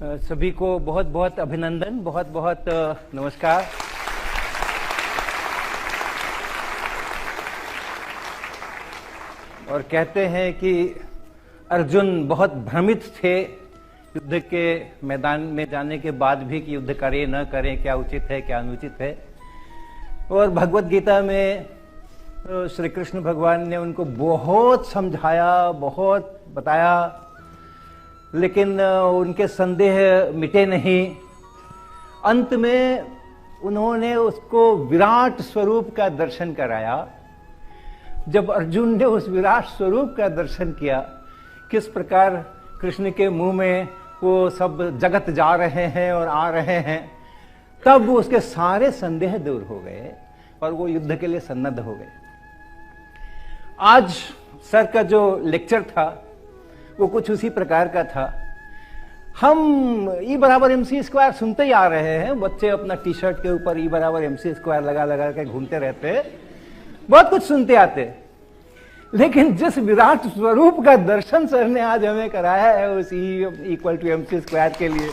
सभी को बहुत बहुत अभिनंदन, बहुत बहुत नमस्कार। और कहते हैं कि अर्जुन बहुत भ्रमित थे युद्ध के मैदान में जाने के बाद भी कि युद्ध करें न करें, क्या उचित है क्या अनुचित है। और भगवत गीता में श्री कृष्ण भगवान ने उनको बहुत समझाया, बहुत बताया, लेकिन उनके संदेह मिटे नहीं। अंत में उन्होंने उसको विराट स्वरूप का दर्शन कराया। जब अर्जुन ने उस विराट स्वरूप का दर्शन किया, किस प्रकार कृष्ण के मुंह में वो सब जगत जा रहे हैं और आ रहे हैं, तब उसके सारे संदेह दूर हो गए और वो युद्ध के लिए सन्नद्ध हो गए। आज सर का जो लेक्चर था वो कुछ उसी प्रकार का था। हम E बराबर MC स्क्वायर सुनते ही आ रहे हैं। बच्चे अपना टी शर्ट के ऊपर E बराबर MC स्क्वायर लगा लगा के घूमते रहते, बहुत कुछ सुनते आते। लेकिन जिस विराट स्वरूप का दर्शन सर ने आज हमें कराया है उस E equal to MC square के लिए,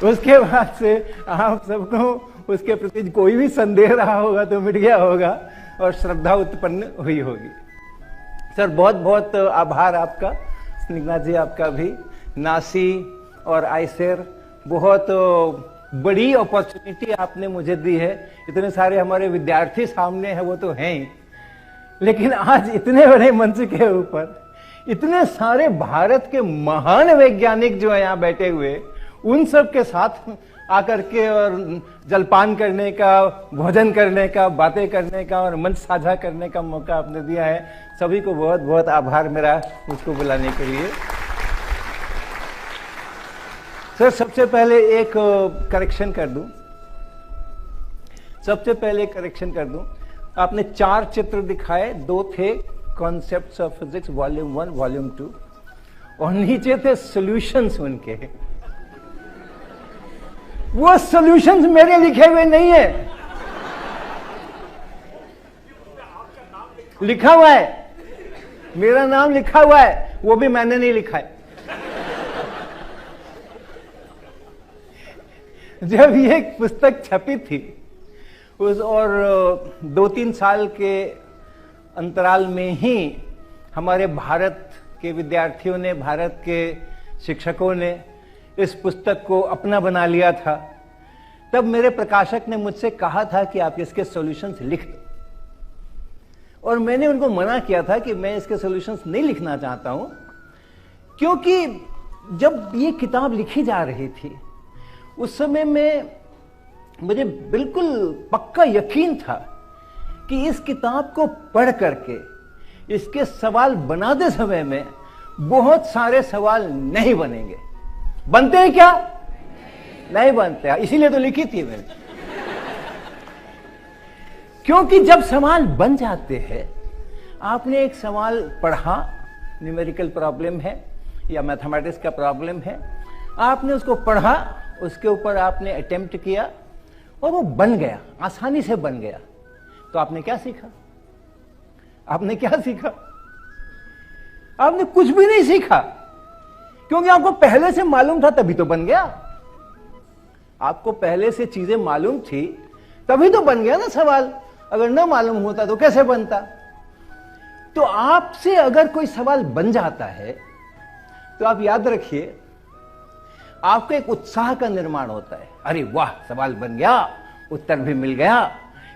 उसके बाद से आप सबको उसके प्रति कोई भी संदेह रहा होगा तो मिट गया होगा और श्रद्धा उत्पन्न हुई होगी। सर बहुत बहुत आभार आपका, स्निग्धा जी आपका भी, नासी और आयसेर, बहुत बड़ी अपॉर्चुनिटी आपने मुझे दी है। इतने सारे हमारे विद्यार्थी सामने हैं, वो तो हैं ही, लेकिन आज इतने बड़े मंच के ऊपर इतने सारे भारत के महान वैज्ञानिक जो है यहाँ बैठे हुए, उन सब के साथ आकर के और जलपान करने का, भोजन करने का, बातें करने का और मंच साझा करने का मौका आपने दिया है। सभी को बहुत बहुत आभार मेरा मुझको बुलाने के लिए। सर सबसे पहले एक करेक्शन कर दूं। आपने 4 चित्र दिखाए, 2 थे concepts of physics volume 1 volume 2 और नीचे थे सॉल्यूशंस उनके। वो सॉल्यूशंस मेरे लिखे हुए नहीं है, लिखा हुआ है, मेरा नाम लिखा हुआ है, वो भी मैंने नहीं लिखा है। जब ये पुस्तक छपी थी उस और 2-3 साल के अंतराल में ही हमारे भारत के विद्यार्थियों ने, भारत के शिक्षकों ने इस पुस्तक को अपना बना लिया था। तब मेरे प्रकाशक ने मुझसे कहा था कि आप इसके सॉल्यूशंस लिख दो, और मैंने उनको मना किया था कि मैं इसके सॉल्यूशंस नहीं लिखना चाहता हूं, क्योंकि जब ये किताब लिखी जा रही थी उस समय में मुझे बिल्कुल पक्का यकीन था कि इस किताब को पढ़ करके इसके सवाल बनाते समय में बहुत सारे सवाल नहीं बनेंगे। बनते हैं क्या? नहीं बनते, इसीलिए तो लिखी थी मैंने। क्योंकि जब सवाल बन जाते हैं, आपने एक सवाल पढ़ा, न्यूमेरिकल प्रॉब्लम है या मैथमेटिक्स का प्रॉब्लम है, आपने उसको पढ़ा, उसके ऊपर आपने अटेम्प्ट किया और वो बन गया, आसानी से बन गया, तो आपने क्या सीखा? आपने कुछ भी नहीं सीखा, क्योंकि आपको पहले से मालूम था तभी तो बन गया। आपको पहले से चीजें मालूम थी तभी तो बन गया ना सवाल। अगर ना मालूम होता तो कैसे बनता? तो आपसे अगर कोई सवाल बन जाता है तो आप याद रखिए, आपको एक उत्साह का निर्माण होता है। अरे वाह, सवाल बन गया, उत्तर भी मिल गया।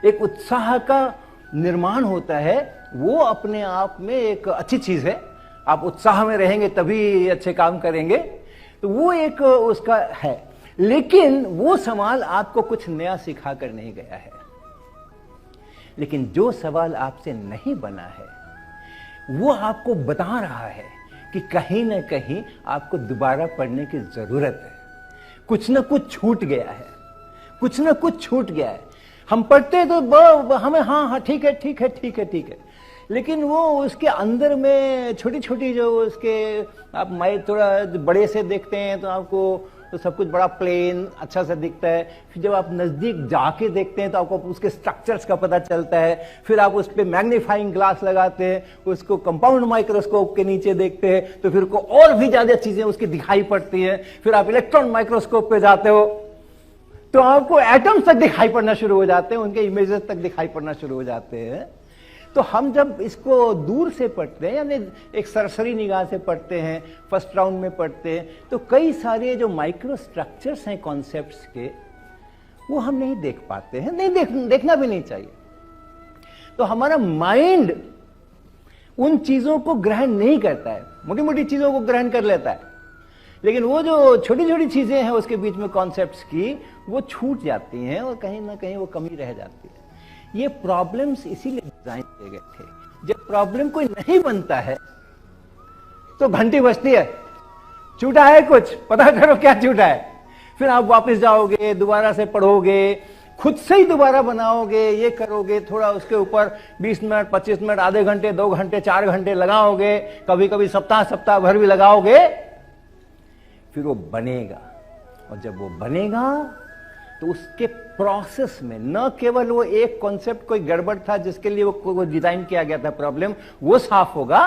एक उत्साह का निर्माण होता है, वो अपने आप में एक अच्छी चीज है। आप उत्साह में रहेंगे तभी अच्छे काम करेंगे, तो वो एक उसका है। लेकिन वो सवाल आपको कुछ नया सिखा कर नहीं गया है। लेकिन जो सवाल आपसे नहीं बना है वो आपको बता रहा है कि कहीं ना कहीं आपको दोबारा पढ़ने की जरूरत है। कुछ ना कुछ छूट गया है, हम पढ़ते तो हमें हाँ ठीक है, लेकिन वो उसके अंदर में छोटी छोटी जो उसके आप माइक थोड़ा बड़े से देखते हैं तो आपको तो सब कुछ बड़ा प्लेन अच्छा सा दिखता है। फिर जब आप नजदीक जाके देखते हैं तो आपको उसके स्ट्रक्चर्स का पता चलता है। फिर आप उस पर मैग्नीफाइंग ग्लास लगाते हैं, उसको कंपाउंड माइक्रोस्कोप के नीचे देखते हैं तो फिर को और भी ज्यादा चीजें उसकी दिखाई पड़ती हैं। फिर आप इलेक्ट्रॉन माइक्रोस्कोप पे जाते हो तो आपको एटम्स तक दिखाई पड़ना शुरू हो जाते हैं, उनके इमेजेस तक दिखाई पड़ना शुरू हो जाते हैं। तो हम जब इसको दूर से पढ़ते हैं, यानी एक सरसरी निगाह से पढ़ते हैं, फर्स्ट राउंड में पढ़ते हैं, तो कई सारे जो माइक्रो स्ट्रक्चर्स हैं कॉन्सेप्ट्स के, वो हम नहीं देख पाते हैं, नहीं देखना भी नहीं चाहिए। तो हमारा माइंड उन चीजों को ग्रहण नहीं करता है, मोटी मोटी चीजों को ग्रहण कर लेता है, लेकिन वो जो छोटी छोटी चीजें हैं उसके बीच में कॉन्सेप्ट्स की, वो छूट जाती हैं और कहीं ना कहीं वो कमी रह जाती है। ये प्रॉब्लम्स इसीलिए डिजाइन किए गए थे। जब प्रॉब्लम कोई नहीं बनता है तो घंटी बजती है, छूटा है कुछ, पता करो क्या छूटा है। फिर आप वापस जाओगे, दोबारा से पढ़ोगे, खुद से ही दोबारा बनाओगे, ये करोगे, थोड़ा उसके ऊपर 20 मिनट 25 मिनट, आधे घंटे 2 घंटे 4 घंटे लगाओगे, कभी कभी सप्ताह भर भी लगाओगे, फिर वो बनेगा। और जब वो बनेगा तो उसके प्रोसेस में न केवल वो एक कॉन्सेप्ट कोई गड़बड़ था जिसके लिए वो डिजाइन किया गया था प्रॉब्लम, वो साफ होगा,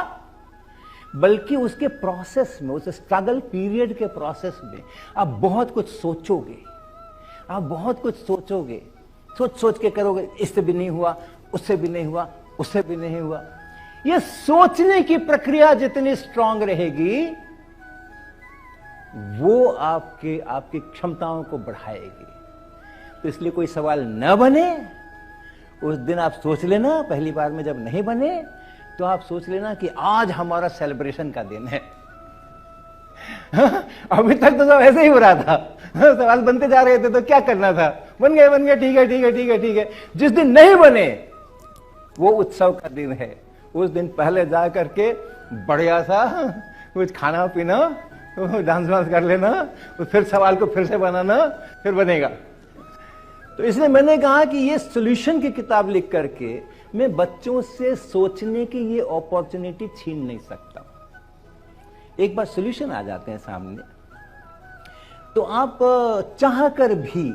बल्कि उसके प्रोसेस में, उस स्ट्रगल पीरियड के प्रोसेस में आप बहुत कुछ सोचोगे, आप बहुत कुछ सोचोगे, सोच के करोगे, इससे भी नहीं हुआ, उससे भी नहीं हुआ, उससे भी नहीं हुआ। ये सोचने की प्रक्रिया जितनी स्ट्रांग रहेगी वो आपकी क्षमताओं को बढ़ाएगी। तो इसलिए कोई सवाल न बने उस दिन आप सोच लेना, पहली बार में जब नहीं बने तो आप सोच लेना कि आज हमारा सेलिब्रेशन का दिन है। अभी तक तो सब ऐसे ही हो रहा था, सवाल बनते जा रहे थे तो क्या करना था, बन गए, ठीक है। जिस दिन नहीं बने वो उत्सव का दिन है। उस दिन पहले जा करके बढ़िया सा कुछ खाना पीना, डांस वांस कर लेना, फिर सवाल को फिर से बनाना, फिर बनेगा। तो इसलिए मैंने कहा कि ये सॉल्यूशन की किताब लिख करके मैं बच्चों से सोचने की ये अपॉर्चुनिटी छीन नहीं सकता। एक बार सॉल्यूशन आ जाते हैं सामने तो आप चाह कर भी,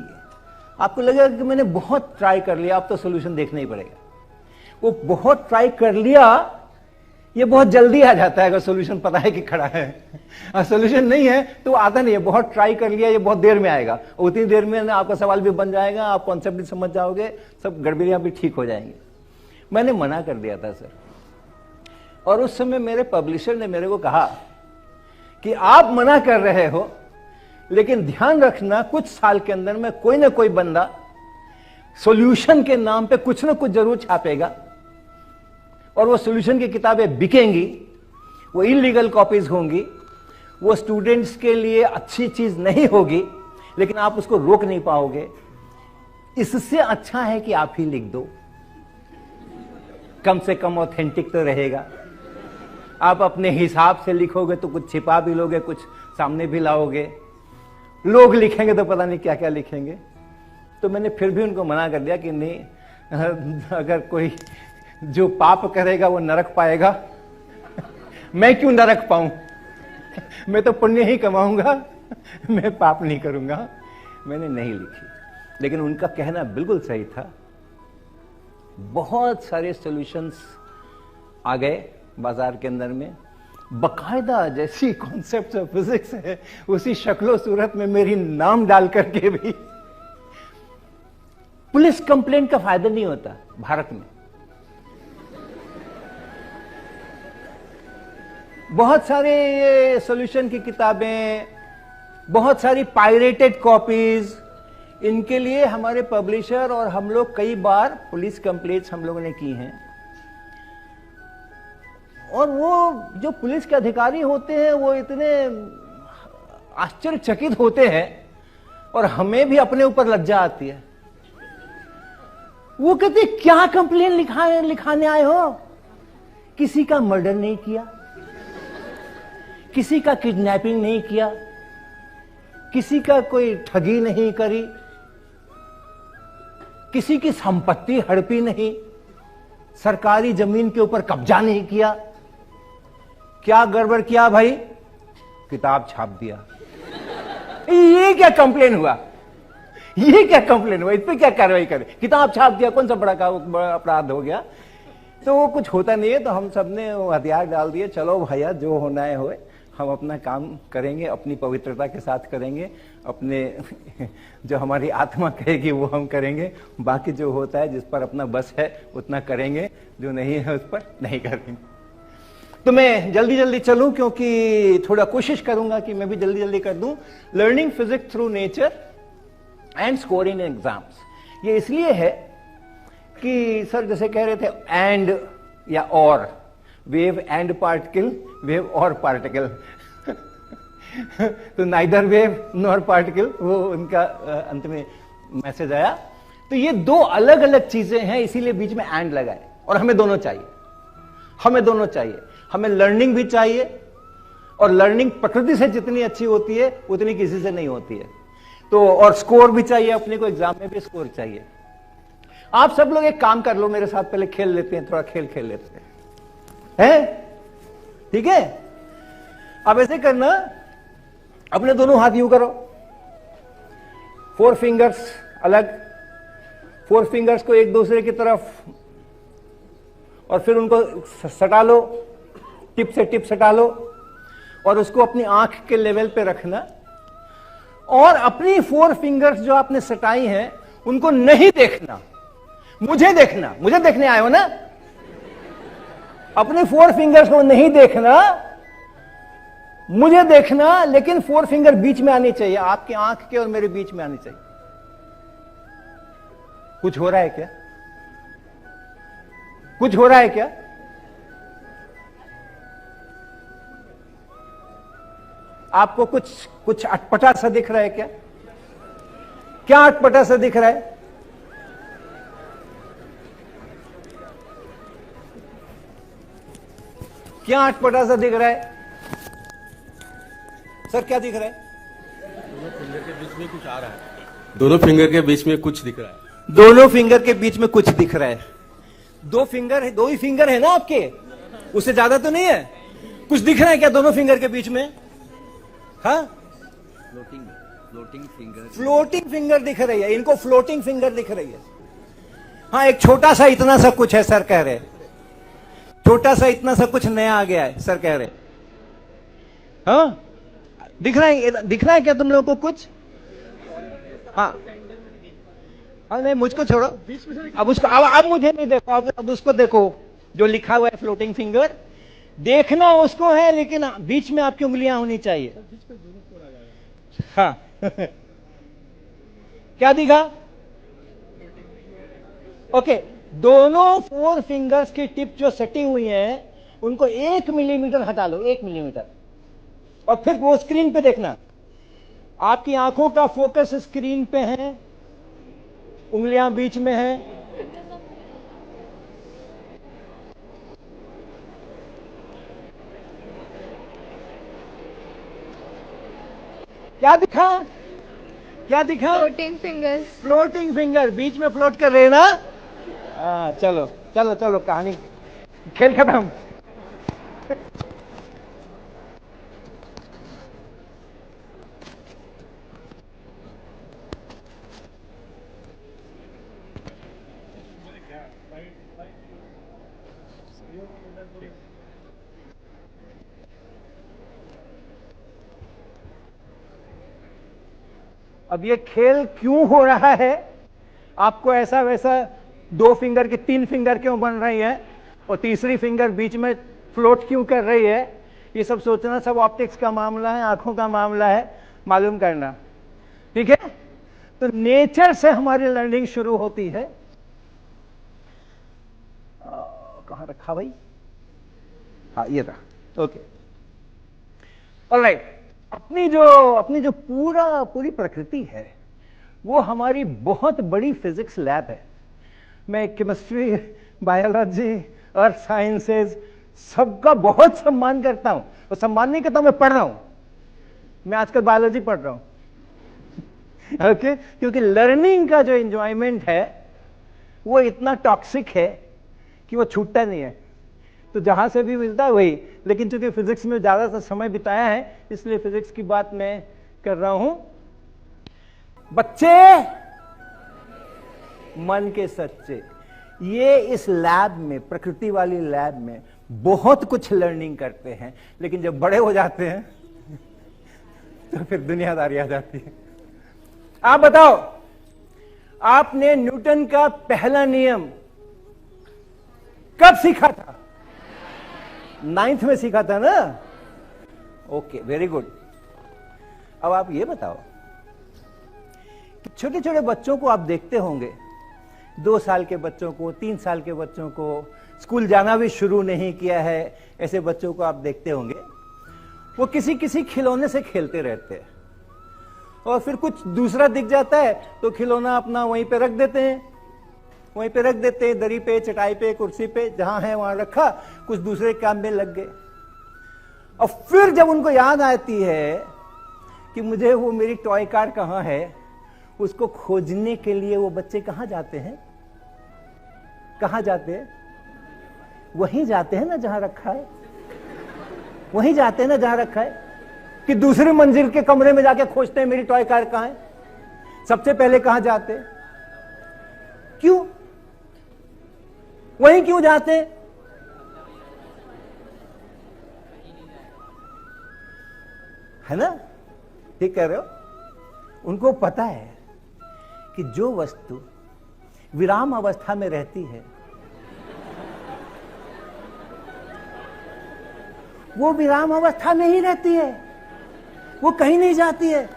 आपको लगेगा कि मैंने बहुत ट्राई कर लिया, अब तो सॉल्यूशन देखना ही पड़ेगा। वो बहुत ट्राई कर लिया, ये बहुत जल्दी आ जाता है अगर सॉल्यूशन पता है कि खड़ा है, और सॉल्यूशन नहीं है तो आता नहीं है। बहुत ट्राई कर लिया, ये बहुत देर में आएगा, उतनी देर में ना आपका सवाल भी बन जाएगा, आप कॉन्सेप्ट भी समझ जाओगे, सब गड़बड़ियां भी ठीक हो जाएंगी। मैंने मना कर दिया था सर, और उस समय मेरे पब्लिशर ने मेरे को कहा कि आप मना कर रहे हो, लेकिन ध्यान रखना कुछ साल के अंदर में कोई ना कोई बंदा सॉल्यूशन के नाम पे कुछ ना कुछ जरूर छापेगा, और वो सॉल्यूशन की किताबें बिकेंगी, वो इलीगल कॉपीज होंगी, वो स्टूडेंट्स के लिए अच्छी चीज नहीं होगी, लेकिन आप उसको रोक नहीं पाओगे। इससे अच्छा है कि आप ही लिख दो, कम से कम ऑथेंटिक तो रहेगा। आप अपने हिसाब से लिखोगे तो कुछ छिपा भी लोगे, कुछ सामने भी लाओगे, लोग लिखेंगे तो पता नहीं क्या क्या लिखेंगे। तो मैंने फिर भी उनको मना कर दिया कि नहीं, अगर कोई जो पाप करेगा वो नरक पाएगा, मैं क्यों नरक पाऊं, मैं तो पुण्य ही कमाऊंगा, मैं पाप नहीं करूंगा। मैंने नहीं लिखी, लेकिन उनका कहना बिल्कुल सही था। बहुत सारे सॉल्यूशंस आ गए बाजार के अंदर में, बकायदा जैसी कॉन्सेप्ट ऑफ फिजिक्स है उसी शक्लो सूरत में मेरी नाम डाल करके भी। पुलिस कंप्लेंट का फायदा नहीं होता भारत में। बहुत सारे ये सॉल्यूशन की किताबें, बहुत सारी पायरेटेड कॉपीज, इनके लिए हमारे पब्लिशर और हम लोग कई बार पुलिस कंप्लेंट्स हम लोगों ने की हैं। और वो जो पुलिस के अधिकारी होते हैं वो इतने आश्चर्यचकित होते हैं, और हमें भी अपने ऊपर लज्जा आती है। वो कहते क्या कंप्लेन लिखाने आए हो, किसी का मर्डर नहीं किया, किसी का किडनैपिंग नहीं किया, किसी का कोई ठगी नहीं करी, किसी की संपत्ति हड़पी नहीं, सरकारी जमीन के ऊपर कब्जा नहीं किया। क्या गड़बड़ किया भाई? किताब छाप दिया। ये क्या कंप्लेन हुआ, ये क्या कंप्लेन हुआ, इस पे क्या कार्रवाई करें, किताब छाप दिया, कौन सा बड़ा अपराध हो गया। तो वो कुछ होता नहीं है, तो हम सब ने वो हथियार डाल दिए, चलो भैया जो होना है होए, हम अपना काम करेंगे, अपनी पवित्रता के साथ करेंगे, अपने जो हमारी आत्मा कहेगी वो हम करेंगे, बाकी जो होता है जिस पर अपना बस है उतना करेंगे, जो नहीं है उस पर नहीं करेंगे। तो मैं जल्दी जल्दी चलूं, क्योंकि थोड़ा कोशिश करूंगा कि मैं भी जल्दी जल्दी कर दूं। Learning physics through nature and score in exams, ये इसलिए है कि सर जैसे कह रहे थे एंड या और, वेव एंड पार्टिकल, वेव और पार्टिकल तो नाइदर वेव नॉर पार्टिकल, वो उनका अंत में मैसेज आया। तो ये दो अलग अलग चीजें हैं, इसीलिए बीच में एंड लगाए, और हमें दोनों चाहिए, हमें दोनों चाहिए। हमें लर्निंग भी चाहिए, और लर्निंग प्रकृति से जितनी अच्छी होती है उतनी किसी से नहीं होती है। तो और स्कोर भी चाहिए अपने को, एग्जाम में भी स्कोर चाहिए। आप सब लोग एक काम कर लो मेरे साथ, पहले खेल लेते हैं, थोड़ा खेल खेल लेते हैं, ठीक है। अब ऐसे करना, अपने दोनों हाथ यूं करो, 4 फिंगर्स अलग, 4 फिंगर्स को एक दूसरे की तरफ, और फिर उनको सटा लो, टिप से टिप सटा लो, और उसको अपनी आंख के लेवल पे रखना, और अपनी 4 फिंगर्स जो आपने सटाई हैं उनको नहीं देखना, मुझे देखना, मुझे देखने आए हो ना, अपने 4 फिंगर्स को नहीं देखना, मुझे देखना, लेकिन 4 फिंगर बीच में आनी चाहिए, आपकी आंख के और मेरे बीच में आनी चाहिए। कुछ हो रहा है क्या, कुछ हो रहा है क्या? आपको कुछ अटपटा सा दिख रहा है क्या? क्या अटपटा सा दिख रहा है? क्या अटपटा सा दिख रहा है सर, क्या दिख रहा है? दोनों फिंगर के बीच में कुछ आ रहा है, दोनों फिंगर के बीच में कुछ दिख रहा है, दोनों फिंगर के बीच में कुछ दिख रहा है। 2 फिंगर है, 2 ही फिंगर है ना आपके, उससे ज्यादा तो नहीं है। कुछ दिख रहा है क्या दोनों फिंगर के बीच में? हाँ, फ्लोटिंग फिंगर दिख रही है, इनको फ्लोटिंग फिंगर दिख रही है। हाँ, एक छोटा सा इतना सा कुछ है सर कह रहे, छोटा सा इतना सा कुछ नया आ गया है सर कह रहे। हाँ, दिख रहा है, दिख रहा है क्या तुम लोगों को कुछ? हाँ, नहीं मुझको छोड़ो, अब उसको, अब मुझे नहीं देखो, अब उसको देखो जो लिखा हुआ है फ्लोटिंग फिंगर, देखना उसको है, लेकिन बीच में आपकी उंगलियां होनी चाहिए। हाँ क्या दिखा? ओके, दोनों 4 फिंगर्स की टिप जो सटी हुई है उनको 1 मिलीमीटर हटा लो, 1 मिलीमीटर, और फिर वो स्क्रीन पे देखना। आपकी आंखों का फोकस स्क्रीन पे है, उंगलियां बीच में है। क्या दिखा? क्या दिखा? Floating fingers. फ्लोटिंग फिंगर बीच में फ्लोट कर रहे ना। हाँ, चलो चलो चलो, कहानी, खेल खत्म। अब ये खेल क्यों हो रहा है? आपको ऐसा वैसा 2 फिंगर की 3 फिंगर क्यों बन रही है, और तीसरी फिंगर बीच में फ्लोट क्यों कर रही है, ये सब सोचना सब ऑप्टिक्स का मामला है, आंखों का मामला है, मालूम करना, ठीक है। तो नेचर से हमारी लर्निंग शुरू होती है। कहां रखा भाई? हाँ, ये रहा, ओके, ऑलराइट। अपनी जो पूरी प्रकृति है वो हमारी बहुत बड़ी फिजिक्स लैब है। मैं केमिस्ट्री, बायोलॉजी, अर्थ साइंसेज सबका बहुत सम्मान करता हूं, और सम्मान नहीं करता, मैं पढ़ रहा हूं, मैं आजकल बायोलॉजी पढ़ रहा हूं ओके, क्योंकि लर्निंग का जो एंजॉयमेंट है वो इतना टॉक्सिक है कि वो छूटता नहीं है। तो जहां से भी मिलता है वही, लेकिन चूंकि फिजिक्स में ज्यादा सा समय बिताया है इसलिए फिजिक्स की बात मैं कर रहा हूं। बच्चे मन के सच्चे। ये इस लैब में, प्रकृति वाली लैब में बहुत कुछ लर्निंग करते हैं, लेकिन जब बड़े हो जाते हैं तो फिर दुनियादारी आ जाती है। आप बताओ, आपने न्यूटन का पहला नियम कब सीखा था? 9th में सीखा था ना? Okay, very good. अब आप ये बताओ कि छोटे छोटे बच्चों को आप देखते होंगे, 2 साल के बच्चों को, 3 साल के बच्चों को, स्कूल जाना भी शुरू नहीं किया है, ऐसे बच्चों को आप देखते होंगे, वो किसी किसी खिलौने से खेलते रहते हैं और फिर कुछ दूसरा दिख जाता है तो खिलौना अपना वहीं पे रख देते हैं, वहीं पे रख देते हैं, दरी पे, चटाई पे, कुर्सी पे, जहां है वहां रखा, कुछ दूसरे काम में लग गए। और फिर जब उनको याद आती है कि मुझे वो मेरी टॉय कार कहां है, उसको खोजने के लिए वो बच्चे कहां जाते हैं? कहां जाते हैं? वहीं जाते हैं ना जहां रखा है, वहीं जाते हैं ना जहां रखा है, कि दूसरी मंजिल के कमरे में जाके खोजते हैं मेरी टॉय कार कहां है? सबसे पहले कहां जाते हैं? क्यों? वहीं क्यों जाते हैं? है ना? ठीक कह रहे हो? उनको पता है कि जो वस्तु विराम अवस्था में रहती है वो विराम अवस्था में ही रहती है, वो कहीं नहीं जाती है।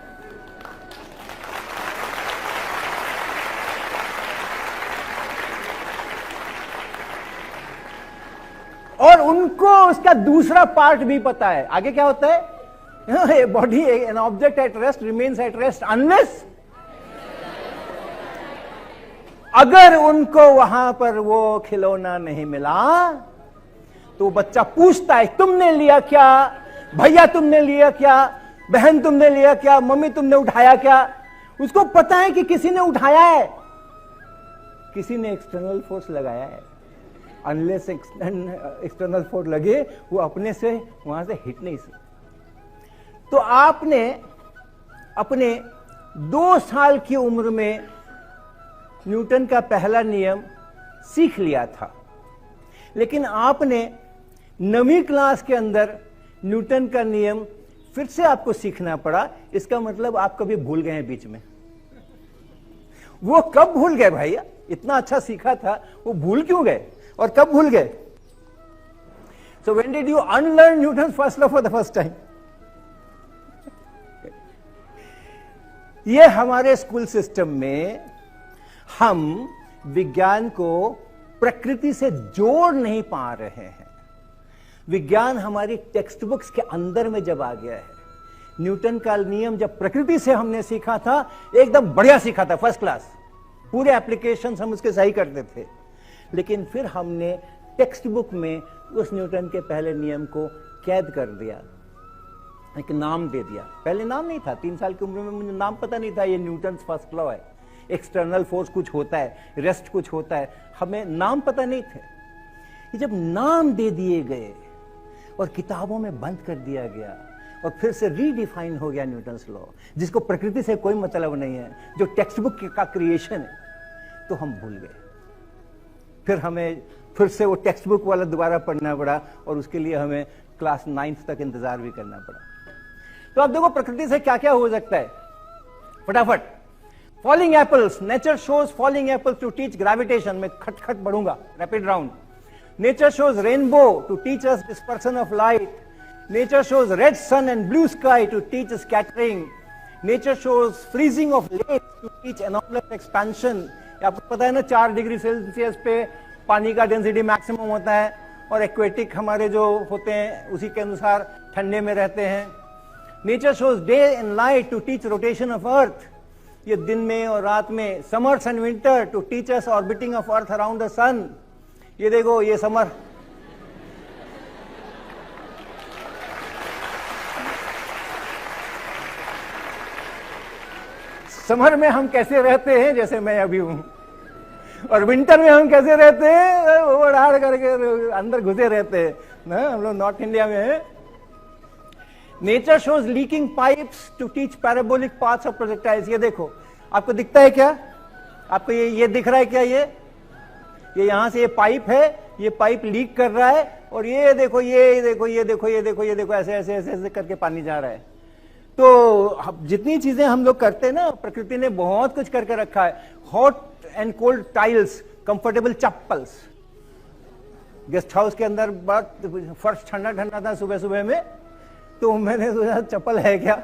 और उनको उसका दूसरा पार्ट भी पता है। आगे क्या होता है? Body, an object at rest remains at rest unless, अगर उनको वहां पर वो खिलौना नहीं मिला तो बच्चा पूछता है, तुमने लिया क्या? भैया तुमने लिया क्या? बहन तुमने लिया क्या? मम्मी तुमने उठाया क्या? उसको पता है कि किसी ने उठाया है, किसी ने एक्सटर्नल फोर्स लगाया है। अनलेस एक्सटर्नल फोर्स लगे वो अपने से वहां से हिट नहीं सकता। तो आपने अपने 2 साल की उम्र में न्यूटन का पहला नियम सीख लिया था, लेकिन आपने 9वीं क्लास के अंदर न्यूटन का नियम फिर से आपको सीखना पड़ा। इसका मतलब आप कभी भूल गए हैं बीच में। वो कब भूल गए भैया? इतना अच्छा सीखा था, वो भूल क्यों गए और कब भूल गए? So when did you unlearn Newton first law for the first time? ये हमारे स्कूल सिस्टम में हम विज्ञान को प्रकृति से जोड़ नहीं पा रहे हैं। विज्ञान हमारी टेक्स्ट बुक्स के अंदर में जब आ गया है, न्यूटन का नियम जब प्रकृति से हमने सीखा था, एकदम बढ़िया सीखा था, फर्स्ट क्लास, पूरे एप्लीकेशंस हम उसके सही करते थे, लेकिन फिर हमने टेक्स्ट बुक में उस न्यूटन के पहले नियम को कैद कर दिया, एक नाम दे दिया। पहले नाम नहीं था, 3 साल की उम्र में मुझे नाम पता नहीं था ये न्यूटन फर्स्ट लॉ है, एक्सटर्नल फोर्स कुछ होता है, रेस्ट कुछ होता है, हमें नाम पता नहीं थे। ये जब नाम दे दिए गए और किताबों में बंद कर दिया गया और फिर से रीडिफाइन हो गया न्यूटन्स लॉ, जिसको प्रकृति से कोई मतलब नहीं है, जो टेक्स्ट बुक का क्रिएशन है, तो हम भूल गए। फिर हमें फिर से वो टेक्स्ट बुक वाला दोबारा पढ़ना पड़ा और उसके लिए हमें क्लास 9th तक इंतजार भी करना पड़ा। तो अब देखो प्रकृति से क्या क्या हो सकता है, फटाफट। Falling apples, nature shows falling apples to teach gravitation. में खटखट बढ़ूंगा, rapid round. Nature shows rainbow to teach us dispersion of light. Nature shows red sun and blue sky to teach scattering. Nature shows freezing of lakes to teach enormous expansion. आपको पता है ना, 4 degree Celsius पे पानी का density maximum होता है और एक्वेटिक हमारे जो होते हैं उसी के अनुसार ठंडे में रहते हैं। Nature shows day and night to teach rotation of earth. ये दिन में और रात में। Summers and winter to teach us orbiting of earth around the sun. ये देखो, ये समर, समर में हम कैसे रहते हैं जैसे मैं अभी हूं, और विंटर में हम कैसे रहते हैं, ओढ़ाड़ करके अंदर घुसे रहते हैं ना, हम लोग नॉर्थ इंडिया में है। Nature shows leaking pipes to teach parabolic paths of projectiles. ये देखो, आपको दिखता है क्या? आपको ये दिख रहा है क्या? ये यहां से ये पाइप है, ये पाइप लीक कर रहा है, और ये देखो ये देखो ये देखो ये देखो ये देखो, ऐसे ऐसे ऐसे ऐसे करके पानी जा रहा है। तो जितनी चीजें हम लोग करते हैं ना, प्रकृति ने बहुत कुछ करके रखा है। Hot and cold tiles, comfortable chappals. Guest house के अंदर बहुत फर्श ठंडा ठंडा था सुबह सुबह में, तो मैंने सोचा चप्पल है क्या,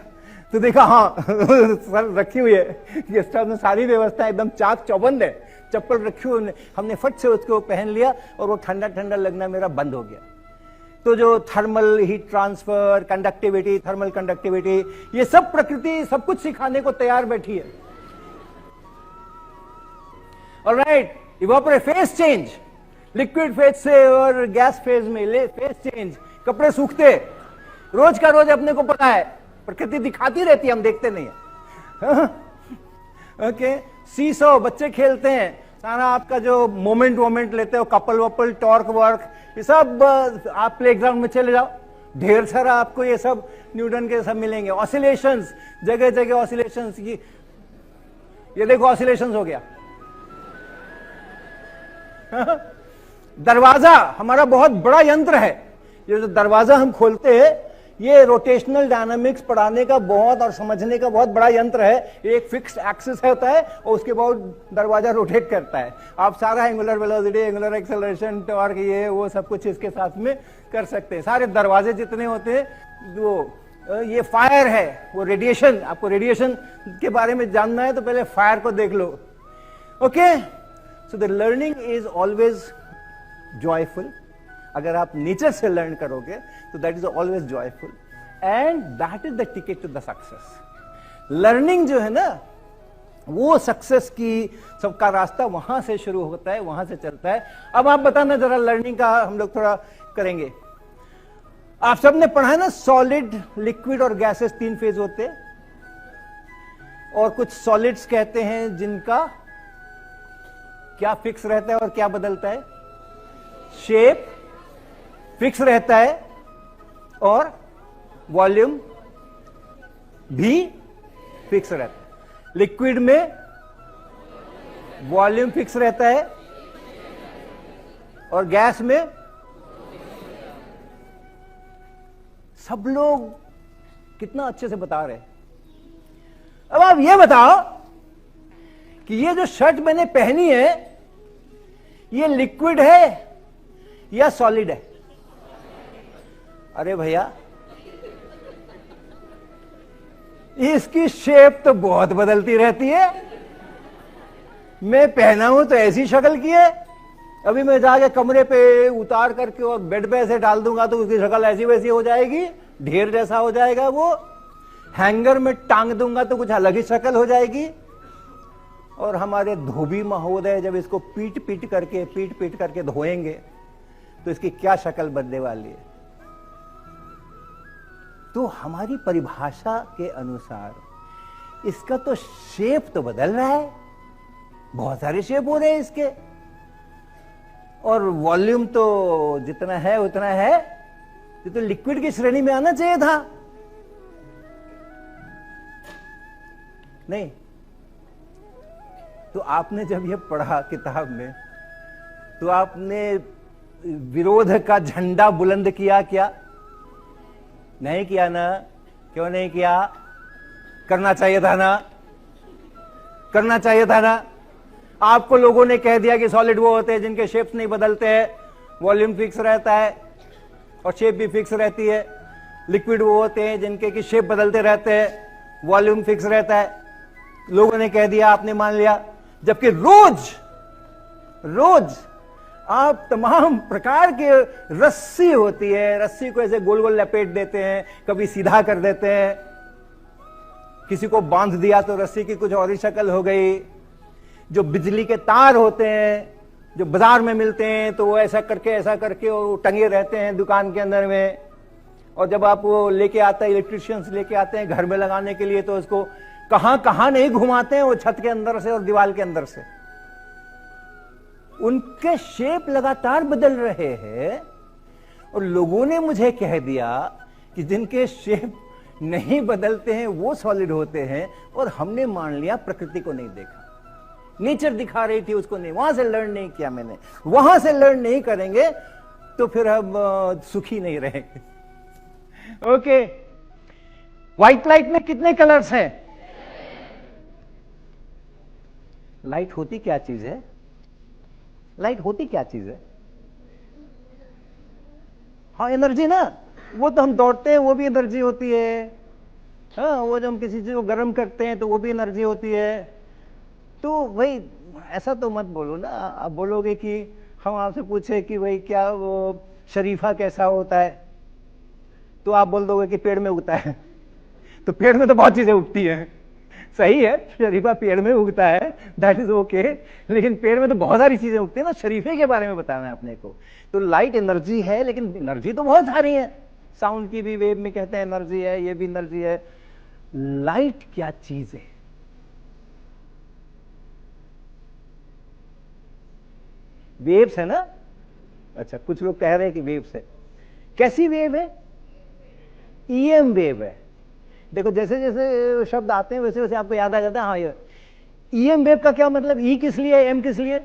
तो देखा हाँ सर रखी हुई है। गेस्ट हाउस में सारी व्यवस्था एकदम चाक चौबंद है, चप्पल रखी हुई, हमने फट से उसको पहन लिया और वो ठंडा ठंडा लगना मेरा बंद हो गया। तो जो thermal heat transfer, conductivity, thermal conductivity, ये सब प्रकृति सब कुछ सिखाने को तैयार बैठी है। Alright, evaporate, phase change, liquid phase से और गैस फेज में फेज चेंज, कपड़े सूखते रोज का रोज, अपने को पता है, प्रकृति दिखाती रहती है, हम देखते नहीं है। ओके, सीसो, बच्चे खेलते हैं, सारा आपका जो मोमेंट लेते हो, कपल वपल, टॉर्क वर्क, ये सब आप प्लेग्राउंड में चले जाओ, ढेर सारा आपको ये सब न्यूटन के सब मिलेंगे। ऑसिलेशंस, जगह जगह ऑसिलेशंस की, ये देखो ऑसिलेशंस हो गया। दरवाजा हमारा बहुत बड़ा यंत्र है, ये जो दरवाजा हम खोलते हैं, ये रोटेशनल डायनामिक्स पढ़ाने का बहुत और समझने का बहुत बड़ा यंत्र है। एक फिक्स्ड एक्सिस होता है और उसके बाद दरवाजा रोटेट करता है। आप सारा angular velocity, angular acceleration, torque, ये वो सब कुछ इसके साथ में कर सकते हैं। सारे दरवाजे जितने होते हैं, वो ये फायर है, वो रेडिएशन, आपको रेडिएशन के बारे में जानना है तो पहले फायर को देख लो। Okay, so the learning is always joyful. अगर आप नेचर से लर्न करोगे तो that is always joyful, and that is the ticket to the success. Learning जो है ना, वो सक्सेस की सबका रास्ता वहां से शुरू होता है, वहां से चलता है। अब आप बताना जरा, लर्निंग का हम लोग थोड़ा करेंगे। आप सबने पढ़ा है ना, सॉलिड, लिक्विड और गैसेस 3 फेज होते हैं, और कुछ सॉलिड्स कहते हैं जिनका क्या फिक्स रहता है और क्या बदलता है? शेप फिक्स रहता है और वॉल्यूम भी फिक्स रहता है। लिक्विड में वॉल्यूम फिक्स रहता है और गैस में, सब लोग कितना अच्छे से बता रहे हैं। अब आप ये बताओ कि ये जो शर्ट मैंने पहनी है, ये लिक्विड है या सॉलिड है? अरे भैया, इसकी शेप तो बहुत बदलती रहती है। मैं पहना हूं तो ऐसी शक्ल की है, अभी मैं जाके कमरे पे उतार करके और बेड पे ऐसे डाल दूंगा तो उसकी शक्ल ऐसी वैसी हो जाएगी, ढेर जैसा हो जाएगा। वो हैंगर में टांग दूंगा तो कुछ अलग ही शक्ल हो जाएगी। और हमारे धोबी महोदय जब इसको पीट पीट करके धोएंगे तो इसकी क्या शक्ल बनने वाली है? तो हमारी परिभाषा के अनुसार इसका तो शेप तो बदल रहा है, बहुत सारे शेप हो रहे हैं इसके, और वॉल्यूम तो जितना है उतना है। ये तो लिक्विड की श्रेणी में आना चाहिए था, नहीं? तो आपने जब ये पढ़ा किताब में, तो आपने विरोध का झंडा बुलंद किया क्या? नहीं किया ना? क्यों नहीं किया? करना चाहिए था ना, करना चाहिए था ना। आपको लोगों ने कह दिया कि सॉलिड वो होते हैं जिनके शेप्स नहीं बदलते हैं, वॉल्यूम फिक्स रहता है और शेप भी फिक्स रहती है। लिक्विड वो होते हैं जिनके की शेप बदलते रहते हैं, वॉल्यूम फिक्स रहता है। लोगों ने कह दिया, आपने मान लिया, जबकि रोज रोज आप तमाम प्रकार के रस्सी होती है, रस्सी को ऐसे गोल गोल लपेट देते हैं, कभी सीधा कर देते हैं, किसी को बांध दिया तो रस्सी की कुछ और ही शक्ल हो गई। जो बिजली के तार होते हैं जो बाजार में मिलते हैं, तो वो ऐसा करके और टंगे रहते हैं दुकान के अंदर में, और जब आप वो लेके आता है, इलेक्ट्रिशियंस लेके आते हैं घर में लगाने के लिए, तो उसको कहां कहां नहीं घुमाते हैं, वो छत के अंदर से और दीवार के अंदर से। उनके शेप लगातार बदल रहे हैं, और लोगों ने मुझे कह दिया कि जिनके शेप नहीं बदलते हैं वो सॉलिड होते हैं, और हमने मान लिया प्रकृति को नहीं देखा, नेचर दिखा रही थी उसको नहीं, वहां से लर्न नहीं किया मैंने, वहां से लर्न नहीं करेंगे तो फिर हम सुखी नहीं रहेंगे। ओके, व्हाइट लाइट में कितने कलर्स हैं? लाइट होती क्या चीज है? लाइट होती क्या चीज है? हाँ, एनर्जी ना। वो तो हम दौड़ते हैं वो भी एनर्जी होती है। हाँ, वो जब हम किसी चीज को गर्म करते हैं तो वो भी एनर्जी होती है। तो भाई ऐसा तो मत बोलो ना। आप बोलोगे कि हम आपसे पूछे कि भाई क्या वो शरीफा कैसा होता है, तो आप बोल दोगे कि पेड़ में उगता है। तो पेड़ में तो बहुत चीजें उगती हैं, सही है, शरीफा पेड़ में उगता है, दैट इज ओके, लेकिन पेड़ में तो बहुत सारी चीजें उगती है ना। शरीफे के बारे में बताना है अपने को। तो लाइट एनर्जी है, लेकिन एनर्जी तो बहुत सारी है। साउंड की भी वेव में कहते हैं एनर्जी है, ये भी एनर्जी है। लाइट क्या चीज है? वेव्स है ना। अच्छा, कुछ लोग कह रहे हैं कि वेव्स है। कैसी वेव है? ईएम वेव है। देखो, जैसे जैसे शब्द आते हैं वैसे वैसे आपको याद आ जाता है। हाँ, ये ईएम वेव का क्या मतलब? ई किस लिए, एम किस लिए?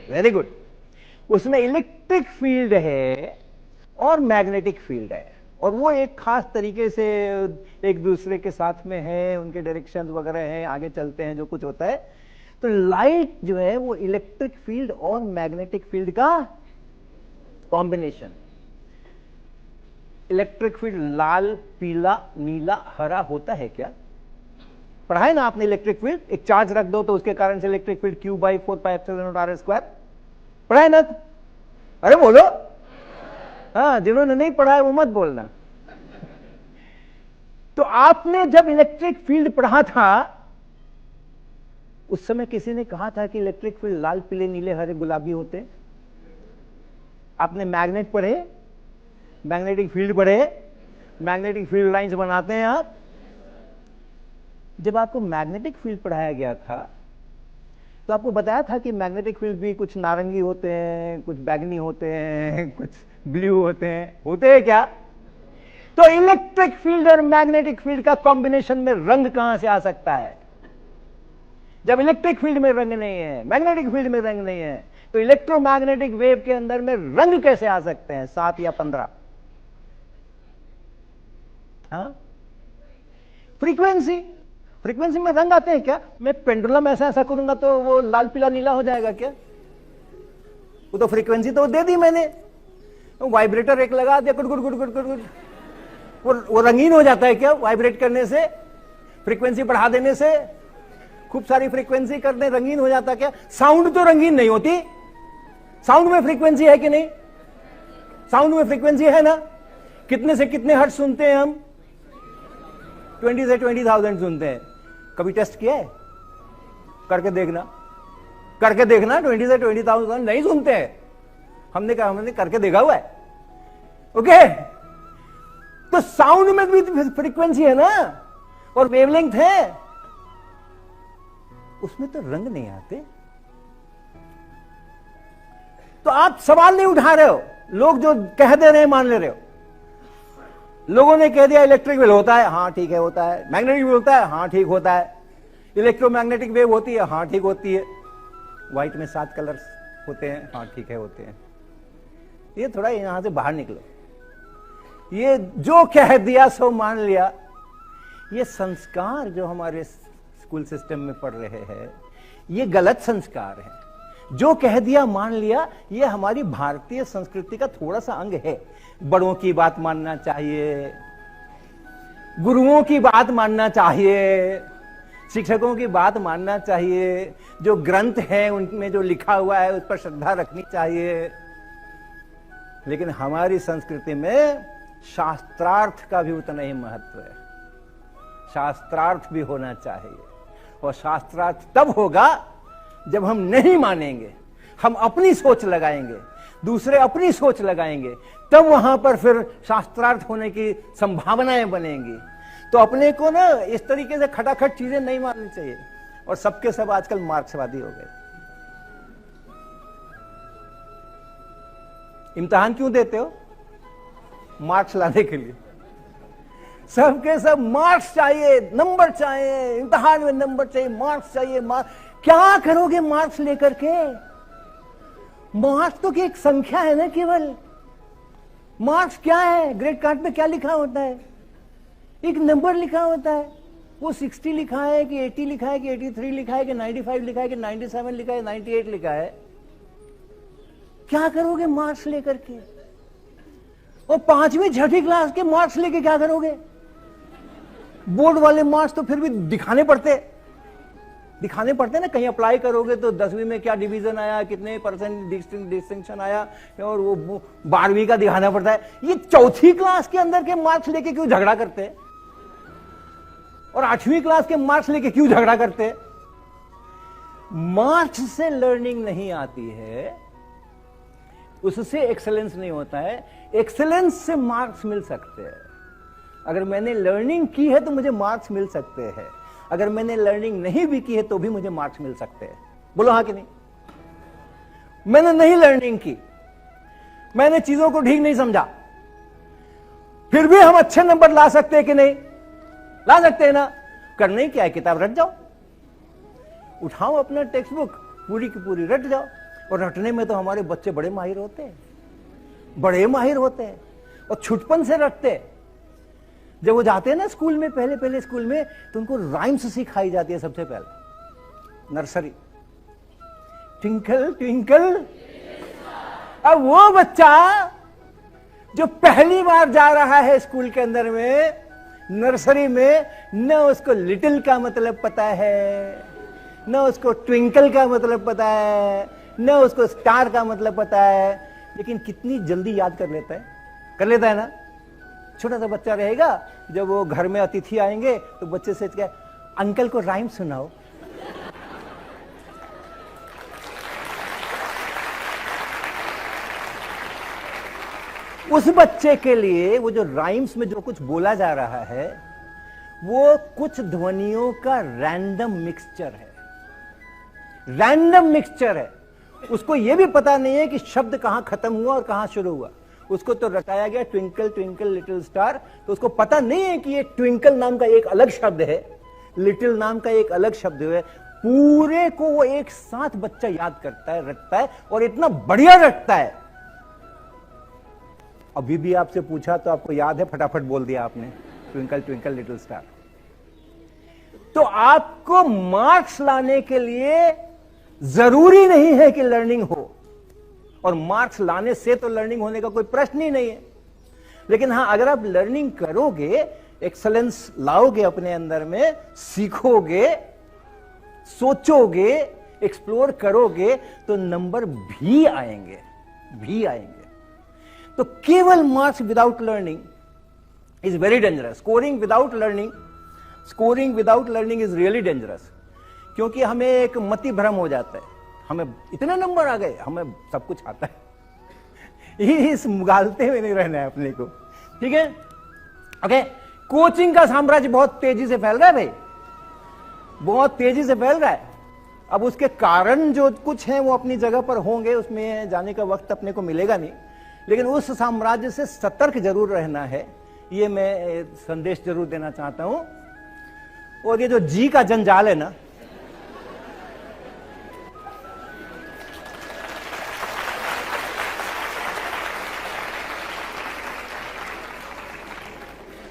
Very good. उसमें इलेक्ट्रिक फील्ड है और मैग्नेटिक फील्ड है, और वो एक खास तरीके से एक दूसरे के साथ में है, उनके डायरेक्शन वगैरह हैं, आगे चलते हैं जो कुछ होता है। तो लाइट जो है वो इलेक्ट्रिक फील्ड और मैग्नेटिक फील्ड का कॉम्बिनेशन। इलेक्ट्रिक फील्ड लाल, पीला, नीला, हरा होता है क्या? पढ़ा है ना आपने इलेक्ट्रिक फील्ड? एक चार्ज रख दो तो उसके कारण से इलेक्ट्रिक फील्ड Q/4πε0r²। पढ़ा है ना? अरे बोलो। हाँ, जिन्होंने नहीं पढ़ा है वो मत बोलना। तो आपने जब इलेक्ट्रिक फील्ड पढ़ा था उस समय किसी ने कहा था कि इलेक्ट्रिक फील्ड लाल, पीले, नीले, हरे, गुलाबी होते हैं? आपने मैग्नेट पढ़े, मैग्नेटिक फील्ड पढ़े, मैग्नेटिक फील्ड लाइंस बनाते हैं आप। जब आपको मैग्नेटिक फील्ड पढ़ाया गया था तो आपको बताया था कि मैग्नेटिक फील्ड भी कुछ नारंगी होते हैं, कुछ बैगनी होते हैं, कुछ ब्लू होते हैं। होते हैं क्या? तो इलेक्ट्रिक फील्ड और मैग्नेटिक फील्ड का कॉम्बिनेशन में रंग कहां से आ सकता है? जब इलेक्ट्रिक फील्ड में रंग नहीं है, मैग्नेटिक फील्ड में रंग नहीं है, तो इलेक्ट्रोमैग्नेटिक वेव के अंदर में रंग कैसे आ सकते हैं? 7 या 15। हाँ, फ्रीक्वेंसी, फ्रीक्वेंसी में रंग आते हैं क्या? मैं पेंडुलम ऐसा ऐसा करूंगा तो वो लाल, पीला, नीला हो जाएगा क्या? वो तो फ्रीक्वेंसी तो दे दी मैंने, वाइब्रेटर एक लगा दिया, good good good good good good, वो रंगीन हो जाता है क्या वाइब्रेट करने से? फ्रीक्वेंसी बढ़ा देने से, खूब सारी फ्रीक्वेंसी करने रंगीन हो जाता क्या? साउंड तो रंगीन नहीं होती। साउंड में फ्रीक्वेंसी है कि नहीं? साउंड में फ्रीक्वेंसी है ना। कितने से कितने हर्ट्ज सुनते हैं हम? 20 से 20,000 सुनते हैं। कभी टेस्ट किया है? करके देखना, करके देखना। 20 से 20,000 नहीं सुनते हैं। हमने कहा, हमने करके देखा हुआ है। ओके, तो साउंड में भी फ्रीक्वेंसी है ना, और वेवलेंथ है, उसमें तो रंग नहीं आते। तो आप सवाल नहीं उठा रहे हो। लोग जो कह दे रहे हैं मान ले रहे हो। लोगों ने कह दिया इलेक्ट्रिक वेव होता है, हाँ ठीक है होता है। मैग्नेटिक वेव होता है, हाँ ठीक होता है। इलेक्ट्रोमैग्नेटिक वेव होती है, हाँ ठीक होती है। व्हाइट में 7 कलर्स होते हैं, हाँ ठीक है होते हैं। ये थोड़ा यहां से बाहर निकलो। ये जो कह दिया सो मान लिया, ये संस्कार जो हमारे स्कूल सिस्टम में पढ़ रहे हैं, ये गलत संस्कार है। जो कह दिया मान लिया, ये हमारी भारतीय संस्कृति का थोड़ा सा अंग है। बड़ों की बात मानना चाहिए, गुरुओं की बात मानना चाहिए, शिक्षकों की बात मानना चाहिए, जो ग्रंथ हैं उनमें जो लिखा हुआ है उस पर श्रद्धा रखनी चाहिए। लेकिन हमारी संस्कृति में शास्त्रार्थ का भी उतना ही महत्व है। शास्त्रार्थ भी होना चाहिए, और शास्त्रार्थ तब होगा जब हम नहीं मानेंगे, हम अपनी सोच लगाएंगे, दूसरे अपनी सोच लगाएंगे, तब वहां पर फिर शास्त्रार्थ होने की संभावनाएं बनेंगी। तो अपने को ना इस तरीके से खटाखट चीजें नहीं माननी चाहिए। और सबके सब आजकल मार्क्सवादी हो गए। इम्तिहान क्यों देते हो? मार्क्स लाने के लिए। सबके सब मार्क्स चाहिए, नंबर चाहिए, इम्तिहान में नंबर चाहिए, मार्क्स चाहिए। क्या करोगे मार्क्स लेकर के? मार्क्स तो एक संख्या है ना केवल। मार्क्स क्या है? ग्रेड कार्ड पे क्या लिखा होता है? एक नंबर लिखा होता है। वो 60 लिखा है कि 80 लिखा है कि 83 लिखा है कि 95 लिखा है कि 97 लिखा है, 98 लिखा है। क्या करोगे मार्क्स लेकर के? और 5वीं 6ठी क्लास के मार्क्स लेके क्या करोगे? बोर्ड वाले मार्क्स तो फिर भी दिखाने पड़ते ना। कहीं अप्लाई करोगे तो 10वीं में क्या डिवीजन आया, कितने परसेंट डिस्टिंक्शन आया, और वो 12वीं का दिखाना पड़ता है। ये 4थी क्लास के अंदर के मार्क्स लेके क्यों झगड़ा करते हैं? और 8वीं क्लास के मार्क्स लेके क्यों झगड़ा करते हैं? मार्क्स से लर्निंग नहीं आती है, उससे एक्सेलेंस नहीं होता है। एक्सेलेंस से मार्क्स मिल सकते हैं। अगर मैंने लर्निंग की है तो मुझे मार्क्स मिल सकते हैं, अगर मैंने लर्निंग नहीं भी की है तो भी मुझे मार्क्स मिल सकते हैं। बोलो हाँ कि नहीं? मैंने नहीं लर्निंग की, मैंने चीजों को ठीक नहीं समझा, फिर भी हम अच्छे नंबर ला सकते हैं कि नहीं? ला सकते हैं ना। करना ही क्या है? किताब रट जाओ, उठाओ अपना टेक्स्ट बुक, पूरी की पूरी रट जाओ। और रटने में तो हमारे बच्चे बड़े माहिर होते हैं, बड़े माहिर होते हैं, और छुटपन से रटते हैं। जब वो जाते हैं ना स्कूल में, पहले स्कूल में, तो उनको राइम्स सिखाई जाती है सबसे पहले, नर्सरी। Twinkle twinkle. अब वो बच्चा जो पहली बार जा रहा है स्कूल के अंदर में, नर्सरी में, न उसको लिटिल का मतलब पता है, न उसको ट्विंकल का मतलब पता है, न उसको स्टार का मतलब पता है, लेकिन कितनी जल्दी याद कर लेता है ना। छोटा सा बच्चा रहेगा, जब वो घर में अतिथि आएंगे तो बच्चे से क्या, अंकल को राइम सुनाओ। उस बच्चे के लिए वो जो राइम्स में जो कुछ बोला जा रहा है, वो कुछ ध्वनियों का रैंडम मिक्सचर है। उसको ये भी पता नहीं है कि शब्द कहां खत्म हुआ और कहां शुरू हुआ। उसको तो रटाया गया ट्विंकल ट्विंकल लिटिल स्टार, तो उसको पता नहीं है कि ये ट्विंकल नाम का एक अलग शब्द है, लिटिल नाम का एक अलग शब्द है। पूरे को वो एक साथ बच्चा याद करता है, रटता है, और इतना बढ़िया रटता है। अभी भी आपसे पूछा तो आपको याद है, फटाफट बोल दिया आपने, ट्विंकल ट्विंकल लिटिल स्टार। तो आपको मार्क्स लाने के लिए जरूरी नहीं है कि लर्निंग हो, और मार्क्स लाने से तो लर्निंग होने का कोई प्रश्न ही नहीं है। लेकिन हां, अगर आप लर्निंग करोगे, एक्सेलेंस लाओगे अपने अंदर में, सीखोगे, सोचोगे, एक्सप्लोर करोगे, तो नंबर भी आएंगे। तो केवल marks without learning is very dangerous. Scoring without learning is really dangerous, क्योंकि हमें एक मति भ्रम हो जाता है। हमें इतने नंबर आ गए, हमें सब कुछ आता है। इस मुगालते में नहीं रहना है अपने को, ठीक है? ओके, कोचिंग का साम्राज्य बहुत तेजी से फैल रहा है भाई, बहुत तेजी से फैल रहा है। अब उसके कारण जो कुछ हैं वो अपनी जगह पर होंगे, उसमें जाने का वक्त अपने को मिलेगा नहीं, लेकिन उस साम्राज्य से सतर्क जरूर रहना है, ये मैं संदेश जरूर देना चाहता हूं। और ये जो जी का जंजाल है ना,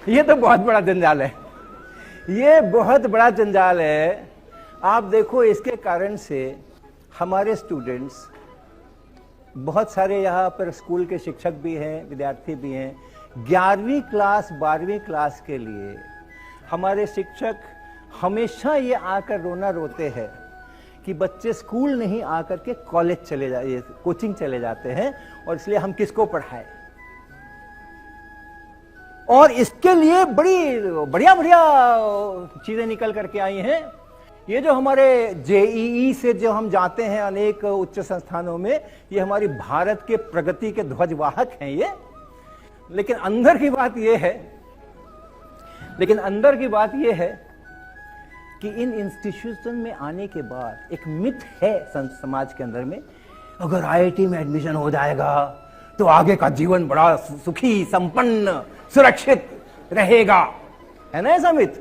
ये तो बहुत बड़ा जंजाल है, ये बहुत बड़ा जंजाल है। आप देखो, इसके कारण से हमारे स्टूडेंट्स, बहुत सारे यहाँ पर स्कूल के शिक्षक भी हैं, विद्यार्थी भी हैं, 11वीं क्लास 12वीं क्लास के लिए हमारे शिक्षक हमेशा ये आकर रोना रोते हैं कि बच्चे स्कूल नहीं आकर के कॉलेज चले जाए, कोचिंग चले जाते हैं, और इसलिए हम किसको पढ़ाएं। और इसके लिए बड़ी बढ़िया चीजें निकल करके आई हैं। ये जो हमारे जेईई से जो हम जाते हैं अनेक उच्च संस्थानों में, ये हमारी भारत के प्रगति के ध्वजवाहक हैं ये। लेकिन अंदर की बात यह है कि इन इंस्टीट्यूशन में आने के बाद एक मिथ है समाज के अंदर में, अगर आईआईटी में एडमिशन हो जाएगा तो आगे का जीवन बड़ा सुखी, संपन्न, सुरक्षित रहेगा। है ना ऐसा मिथ?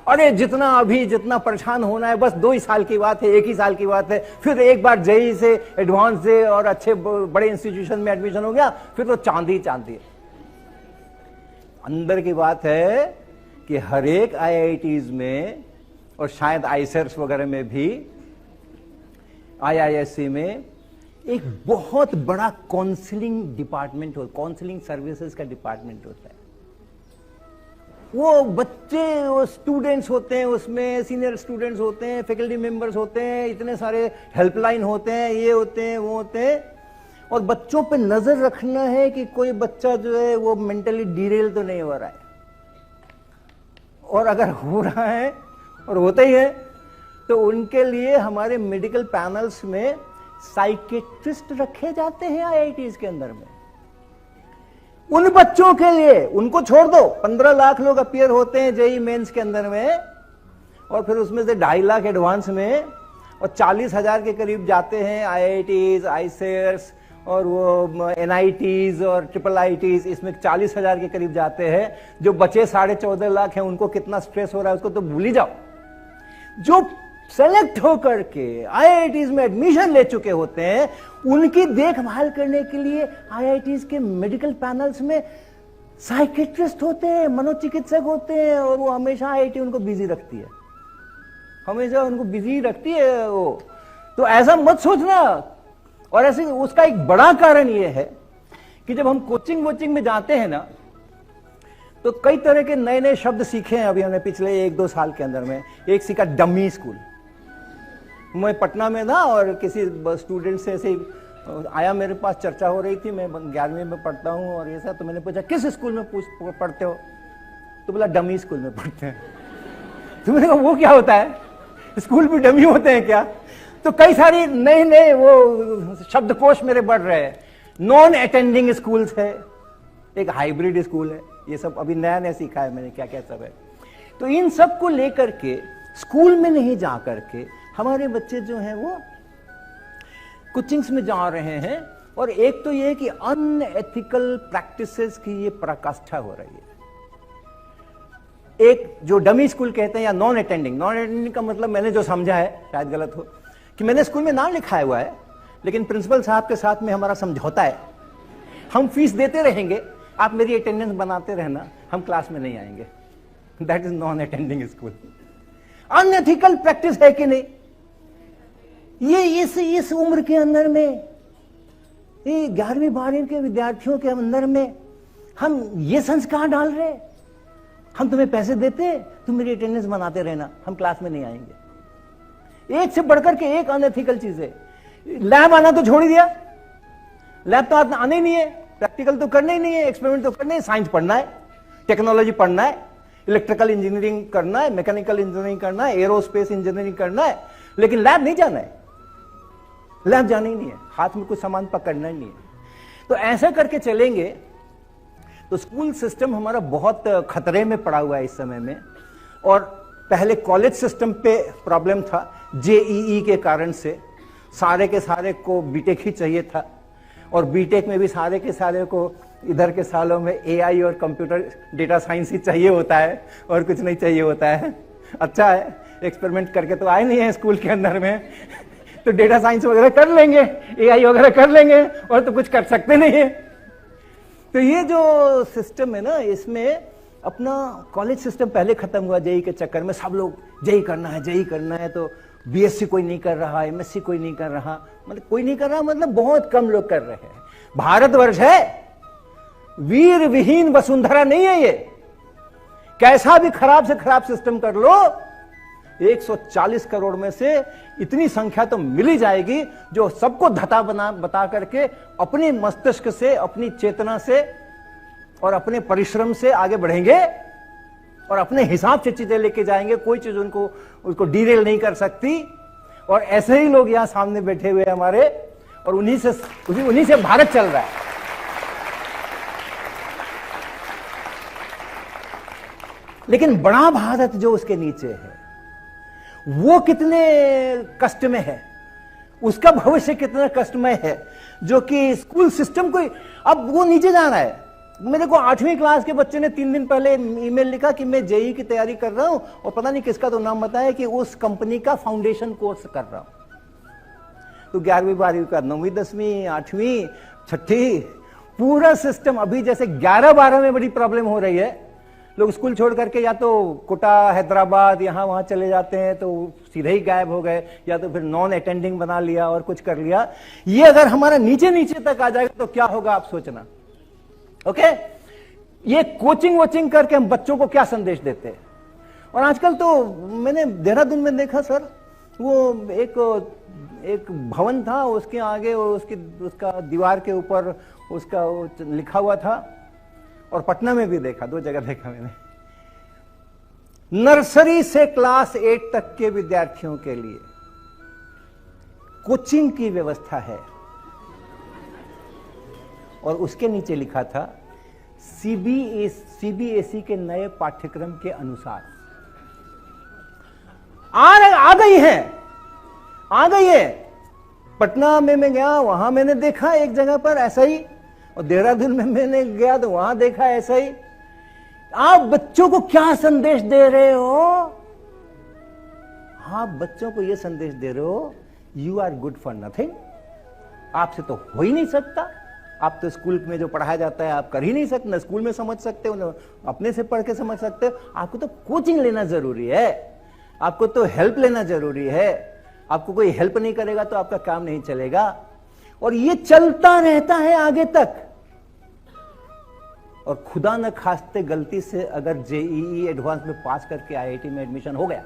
अरे जितना परेशान होना है, बस 2 ही साल की बात है, 1 ही साल की बात है, फिर एक बार जेई से एडवांस से और अच्छे बड़े इंस्टीट्यूशन में एडमिशन हो गया, फिर तो चांदी चांदी। अंदर की बात है कि हर एक आईआईटीज में और शायद आईसेर्स वगैरह में भी, आईआईएससी में एक बहुत बड़ा काउंसलिंग डिपार्टमेंट हो, काउंसलिंग सर्विसेज का डिपार्टमेंट होता है। वो बच्चे, वो स्टूडेंट्स होते हैं, उसमें सीनियर स्टूडेंट्स होते हैं, फैकल्टी मेंबर्स होते हैं, इतने सारे हेल्पलाइन होते हैं, ये होते हैं, वो होते हैं, और बच्चों पे नजर रखना है कि कोई बच्चा जो है वो मेंटली डिरेल तो नहीं हो रहा है, और अगर हो रहा है और होता ही है तो उनके लिए हमारे मेडिकल पैनल्स में साइकेट्रिस्ट रखे जाते हैं आईआईटीज के अंदर में। उन बच्चों के लिए, उनको छोड़ दो, 15 लाख लोग अपीयर होते हैं जेई मेंस के अंदर में, और फिर उसमें से 2.5 लाख एडवांस में, और 40,000 के करीब जाते हैं आईआईटीज, आईसेर्स और वो एनआईटीज और ट्रिपल आईटीज, इसमें 40,000 के करीब जाते हैं। जो बचे 14.5 लाख हैं, उनको कितना स्ट्रेस हो रहा है उसको तो भूल ही जाओ। जो सेलेक्ट होकर के आईआईटीज में एडमिशन ले चुके होते हैं, उनकी देखभाल करने के लिए आईआईटीज के मेडिकल पैनल्स में साइकेट्रिस्ट होते हैं, मनोचिकित्सक होते हैं, और वो हमेशा आईआईटी उनको बिजी रखती है, हमेशा उनको बिजी रखती है वो। तो ऐसा मत सोचना। और ऐसे उसका एक बड़ा कारण ये है कि जब हम कोचिंग वोचिंग में जाते हैं ना, तो कई तरह के नए नए शब्द सीखे हैं अभी हमने पिछले 1-2 साल के अंदर में। एक सीखा डमी स्कूल। मैं पटना में था और किसी स्टूडेंट से ऐसे आया, मेरे पास चर्चा हो रही थी, मैं 11वीं में पढ़ता हूँ और ऐसा, तो मैंने पूछा किस स्कूल में पढ़ते हो, तो बोला डमी स्कूल में पढ़ते हैं। तो मैंने कहा वो क्या होता है, स्कूल भी डमी होते हैं क्या? तो कई सारी नए नए वो शब्दकोश मेरे बढ़ रहे हैं। नॉन अटेंडिंग स्कूल्स है, एक हाइब्रिड स्कूल है, ये सब अभी नया नया सीखा है मैंने, क्या क्या सब है। तो इन सब को लेकर के स्कूल में नहीं जा करके हमारे बच्चे जो हैं वो कोचिंग्स में जा रहे हैं, और एक तो ये कि अनएथिकल प्रैक्टिसेस की ये पराकाष्ठा हो रही है। एक जो डमी स्कूल कहते हैं या नॉन अटेंडिंग का मतलब मैंने जो समझा है, शायद गलत हो, कि मैंने स्कूल में नाम लिखाया हुआ है, लेकिन प्रिंसिपल साहब के साथ में हमारा समझौता है, हम फीस देते रहेंगे, आप मेरी अटेंडेंस बनाते रहना, हम क्लास में नहीं आएंगे। That is non attending school. Unethical practice है कि नहीं? ये इस उम्र के अंदर में, ये 11वीं 12वीं के विद्यार्थियों के अंदर में हम ये संस्कार डाल रहे, हम तुम्हें पैसे देते, तुम मेरी अटेंडेंस बनाते रहना, हम क्लास में नहीं आएंगे। एक से बढ़कर के एक अनएथिकल चीज है। लैब आना तो छोड़ ही दिया, लैब तो आने ही नहीं है, प्रैक्टिकल तो करना ही नहीं है, एक्सपेरिमेंट तो करना है, साइंस पढ़ना है, टेक्नोलॉजी पढ़ना है, इलेक्ट्रिकल इंजीनियरिंग करना है, मैकेनिकल इंजीनियरिंग करना है, एरोस्पेस इंजीनियरिंग करना है, लेकिन लैब नहीं जाना है, लैब जाना ही नहीं है, हाथ में कुछ सामान पकड़ना ही नहीं है। तो ऐसा करके चलेंगे तो स्कूल सिस्टम हमारा बहुत खतरे में पड़ा हुआ है इस समय में। और पहले कॉलेज सिस्टम पे प्रॉब्लम था, जेईई के कारण से सारे के सारे को बीटेक ही चाहिए था, और बीटेक में भी सारे के सारे को इधर के सालों में एआई और कंप्यूटर डेटा साइंस ही चाहिए होता है, और कुछ नहीं चाहिए होता है। अच्छा है, एक्सपेरिमेंट करके तो आए नहीं है स्कूल के अंदर में, तो डेटा साइंस वगैरह कर लेंगे, एआई वगैरह कर लेंगे, और तो कुछ कर सकते नहीं है। तो ये जो सिस्टम है ना, इसमें अपना कॉलेज सिस्टम पहले खत्म हुआ जेई के चक्कर में। सब लोग जेई करना है, जेई करना है, तो बीएससी कोई नहीं कर रहा, एमएससी कोई नहीं कर रहा, मतलब कोई नहीं कर रहा, मतलब बहुत कम लोग कर रहे हैं। भारतवर्ष है, वीर विहीन वसुंधरा नहीं है ये। कैसा भी खराब से खराब सिस्टम कर लो, 140 करोड़ में से इतनी संख्या तो मिल ही जाएगी जो सबको धता बता करके अपने मस्तिष्क से, अपनी चेतना से और अपने परिश्रम से आगे बढ़ेंगे और अपने हिसाब से चीजें लेके जाएंगे। कोई चीज उसको डीरेल नहीं कर सकती। और ऐसे ही लोग यहां सामने बैठे हुए हमारे, और उन्हीं से भारत चल रहा है। लेकिन बड़ा भारत जो उसके नीचे है, वो कितने कष्ट में है, उसका भविष्य कितना कष्टमय है, जो कि स्कूल सिस्टम को अब वो नीचे जा रहा है। मेरे को 8वीं क्लास के बच्चे ने 3 दिन पहले ईमेल लिखा कि मैं जेई की तैयारी कर रहा हूं और पता नहीं किसका तो नाम बताया कि उस कंपनी का फाउंडेशन कोर्स कर रहा हूं। तो 11वीं 12वीं का 9वीं 10वीं 8वीं 6ठी पूरा सिस्टम अभी जैसे 11 12 में बड़ी प्रॉब्लम हो रही है। लोग स्कूल छोड़ करके या तो कोटा हैदराबाद यहां वहां चले जाते हैं तो सीधे ही गायब हो गए, या तो फिर नॉन अटेंडिंग बना लिया और कुछ कर लिया। ये अगर हमारा नीचे नीचे तक आ जाएगा तो क्या होगा आप सोचना। ओके, ये कोचिंग वोचिंग करके हम बच्चों को क्या संदेश देते हैं। और आजकल तो मैंने देहरादून में देखा सर, वो एक भवन था, उसके आगे उसका दीवार के ऊपर उसका लिखा हुआ था, और पटना में भी देखा, 2 जगह देखा मैंने। नर्सरी से क्लास 8 तक के विद्यार्थियों के लिए कोचिंग की व्यवस्था है, और उसके नीचे लिखा था सीबीएसई के नए पाठ्यक्रम के अनुसार। आ गई है। पटना में मैं गया, वहां मैंने देखा एक जगह पर ऐसा ही, और देहरादून में मैंने गया तो वहां देखा ऐसा ही। आप बच्चों को क्या संदेश दे रहे हो? आप बच्चों को यह संदेश दे रहे हो, you are good for nothing. आपसे तो हो ही नहीं सकता। आप तो स्कूल में जो पढ़ाया जाता है आप कर ही नहीं सकते, ना स्कूल में समझ सकते हो, ना अपने से पढ़ के समझ सकते हो। आपको तो कोचिंग लेना जरूरी है, आपको तो हेल्प लेना जरूरी है। आपको कोई हेल्प नहीं करेगा तो आपका काम नहीं चलेगा, और ये चलता रहता है आगे तक। और खुदा न खास्ते गलती से अगर जेईई एडवांस में पास करके आईआईटी में एडमिशन हो गया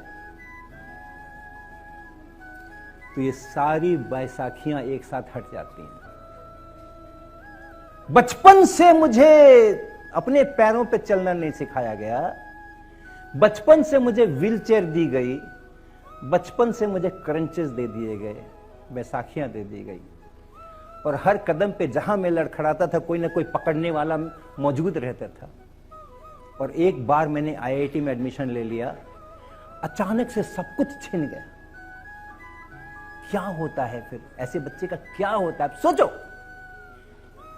तो ये सारी बैसाखियां एक साथ हट जाती हैं। बचपन से मुझे अपने पैरों पे चलना नहीं सिखाया गया, बचपन से मुझे व्हीलचेयर दी गई, बचपन से मुझे क्रंचेस दे दिए गए, बैसाखियां दे दी गई, और हर कदम पे जहां मैं लड़खड़ाता था कोई ना कोई पकड़ने वाला मौजूद रहता था। और एक बार मैंने आईआईटी में एडमिशन ले लिया, अचानक से सब कुछ छिन गया। क्या होता है फिर ऐसे बच्चे का, क्या होता है? सोचो,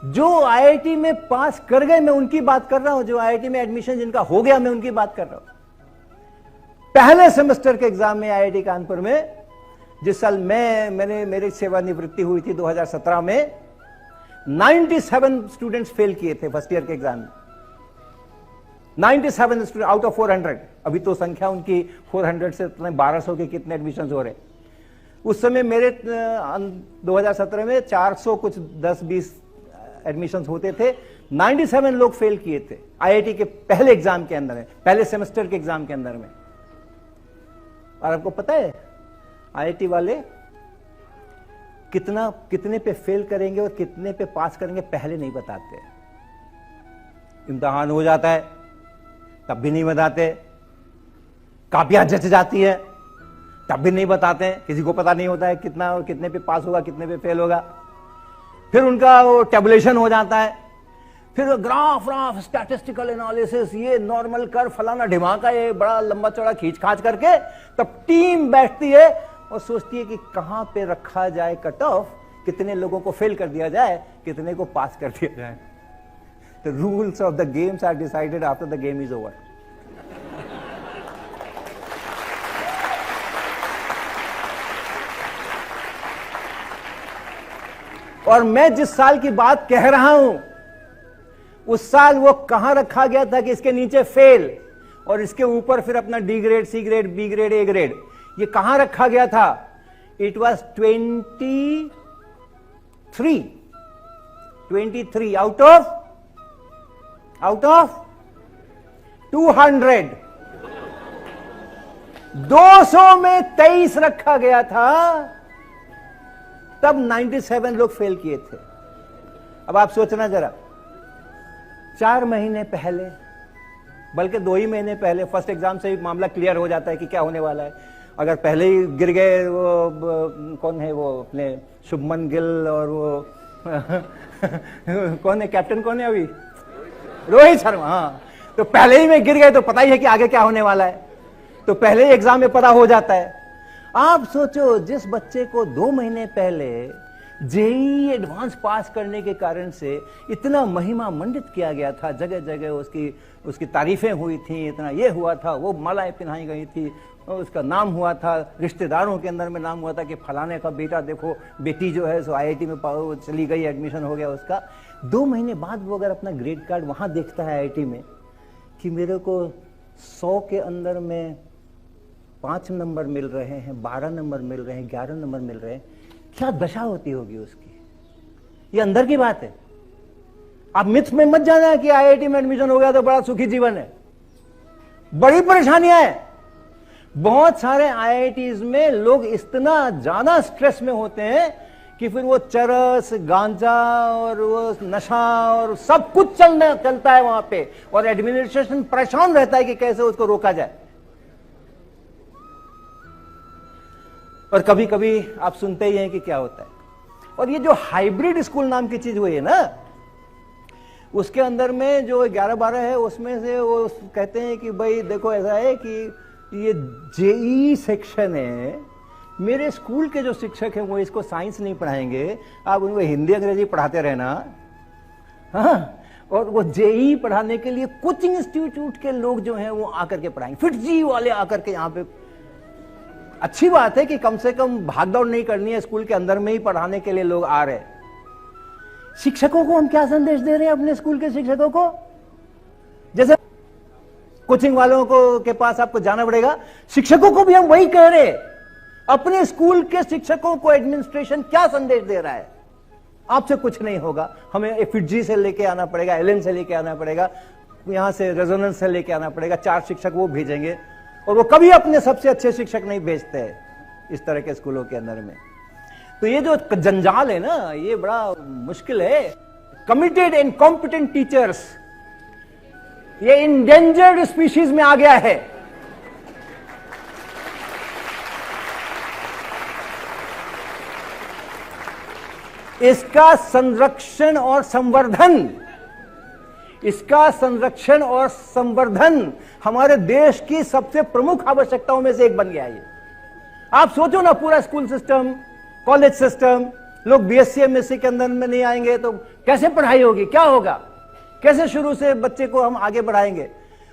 जो आईआईटी में पास कर गए मैं उनकी बात कर रहा हूं, जो आईआईटी में एडमिशन जिनका हो गया मैं उनकी बात कर रहा हूं। पहले सेमेस्टर के एग्जाम में आईआईटी कानपुर में, जिस साल मेरी सेवानिवृत्ति हुई थी 2017 में, 97 स्टूडेंट्स फेल किए थे फर्स्ट ईयर के एग्जाम में। 97 स्टूडेंट आउट ऑफ 400। अभी तो संख्या उनकी 400 से 1200 के कितने एडमिशन हो रहे। उस समय मेरे 2017 में 400 कुछ 10-20 एडमिशन होते थे, 97 लोग फेल किए थे आईआईटी के पहले एग्जाम के अंदर में, पहले सेमेस्टर के एग्जाम के अंदर में। और आपको पता है आईआईटी वाले कितने पे फेल करेंगे और कितने पे पास करेंगे पहले नहीं बताते। इम्तिहान हो जाता है तब भी नहीं बताते, कापियां जच जाती है तब भी नहीं बताते, किसी को पता नहीं होता है कितना और कितने पे पास होगा कितने पे फेल होगा। फिर उनका वो टेबुलेशन हो जाता है, फिर ग्राफ स्टैटिस्टिकल एनालिसिस, ये नॉर्मल कर फलाना ढिमाका, ये बड़ा लंबा चौड़ा खींच खाच करके तब टीम बैठती है और सोचती है कि कहां पे रखा जाए कट ऑफ, कितने लोगों को फेल कर दिया जाए, कितने को पास कर दिया जाए। The rules of the games are decided after the game is over. और मैं जिस साल की बात कह रहा हूं उस साल वो कहां रखा गया था कि इसके नीचे फेल और इसके ऊपर फिर अपना D grade, C grade, B grade, A grade, ये कहां रखा गया था? It was 23 out of 200। 200 में 23 रखा गया था, तब 97 लोग फेल किए थे। अब आप सोचना जरा, 4 महीने पहले, बल्कि 2 ही महीने पहले फर्स्ट एग्जाम से ही मामला क्लियर हो जाता है कि क्या होने वाला है। अगर पहले ही गिर गए, वो कौन है वो अपने शुभमन गिल, और वो कौन है कैप्टन, कौन है अभी, रोहित शर्मा, हाँ, तो पहले ही में गिर गए तो पता ही है कि आगे क्या होने वाला है, तो पहले ही एग्जाम में पता हो जाता है। आप सोचो, जिस बच्चे को 2 महीने पहले जेईई एडवांस पास करने के कारण से इतना महिमा मंडित किया गया था, जगह जगह उसकी तारीफें हुई थी, इतना ये हुआ था, वो मालाएं पहनाई गई थी, उसका नाम हुआ था, रिश्तेदारों के अंदर में नाम हुआ था कि फलाने का बेटा देखो, बेटी जो है सो आईआईटी में चली गई, एडमिशन हो गया उसका। 2 महीने बाद वो अगर अपना ग्रेड कार्ड वहां देखता है आईआईटी में कि मेरे को 100 के अंदर में 5 नंबर मिल रहे हैं, 12 नंबर मिल रहे हैं, 11 नंबर मिल रहे हैं, क्या दशा होती होगी उसकी। ये अंदर की बात है। आप मिथ में मत जाना कि आईआईटी में एडमिशन हो गया तो बड़ा सुखी जीवन है। बड़ी परेशानियां हैं। बहुत सारे आईआईटीज में लोग इतना ज्यादा स्ट्रेस में होते हैं कि फिर वो चरस, गांजा और वो नशा और सब कुछ चलता है वहां पे, और एडमिनिस्ट्रेशन परेशान रहता है कि कैसे उसको रोका जाए। और कभी कभी आप सुनते ही हैं कि क्या होता है। और ये जो हाइब्रिड स्कूल नाम की चीज हुई है ना, उसके अंदर में जो 11-12 है उसमें से वो कहते हैं कि भाई देखो ऐसा है कि ये जेईई सेक्शन है, मेरे स्कूल के जो शिक्षक हैं वो इसको साइंस नहीं पढ़ाएंगे, आप उनको हिंदी अंग्रेजी पढ़ाते रहना। हाँ, और वो जेईई पढ़ाने के लिए कोचिंग इंस्टीट्यूट के लोग जो हैं वो आकर के पढ़ाएंगे, फिटजी वाले आकर के यहाँ पे। अच्छी बात है कि कम से कम भागदौड़ नहीं करनी है, स्कूल के अंदर में ही पढ़ाने के लिए लोग आ रहे हैं। शिक्षकों को हम क्या संदेश दे रहे हैं अपने स्कूल के शिक्षकों को? जैसे कोचिंग वालों को के पास आपको जाना पड़ेगा, शिक्षकों को भी हम वही कह रहे हैं। अपने स्कूल के शिक्षकों को एडमिनिस्ट्रेशन क्या संदेश दे रहा है? आपसे कुछ नहीं होगा, हमें फिटजी से लेके आना पड़ेगा, एलन से लेके आना पड़ेगा, यहां से रेजोनेंस से लेके आना पड़ेगा, 4 शिक्षक वो भेजेंगे, और वो कभी अपने सबसे अच्छे शिक्षक नहीं भेजते इस तरह के स्कूलों के अंदर में। तो ये जो जंजाल है ना, ये बड़ा मुश्किल है। कमिटेड एंड कॉम्पिटेंट टीचर्स, ये इंडेंजर्ड स्पीशीज में आ गया है। इसका संरक्षण और संवर्धन हमारे देश की सबसे प्रमुख आवश्यकताओं में से एक बन गया है। आप सोचो ना, पूरा स्कूल सिस्टम, कॉलेज सिस्टम, लोग बीएससी एमएससी के अंदर में नहीं आएंगे तो कैसे पढ़ाई होगी, क्या होगा, कैसे शुरू से बच्चे को हम आगे बढ़ाएंगे?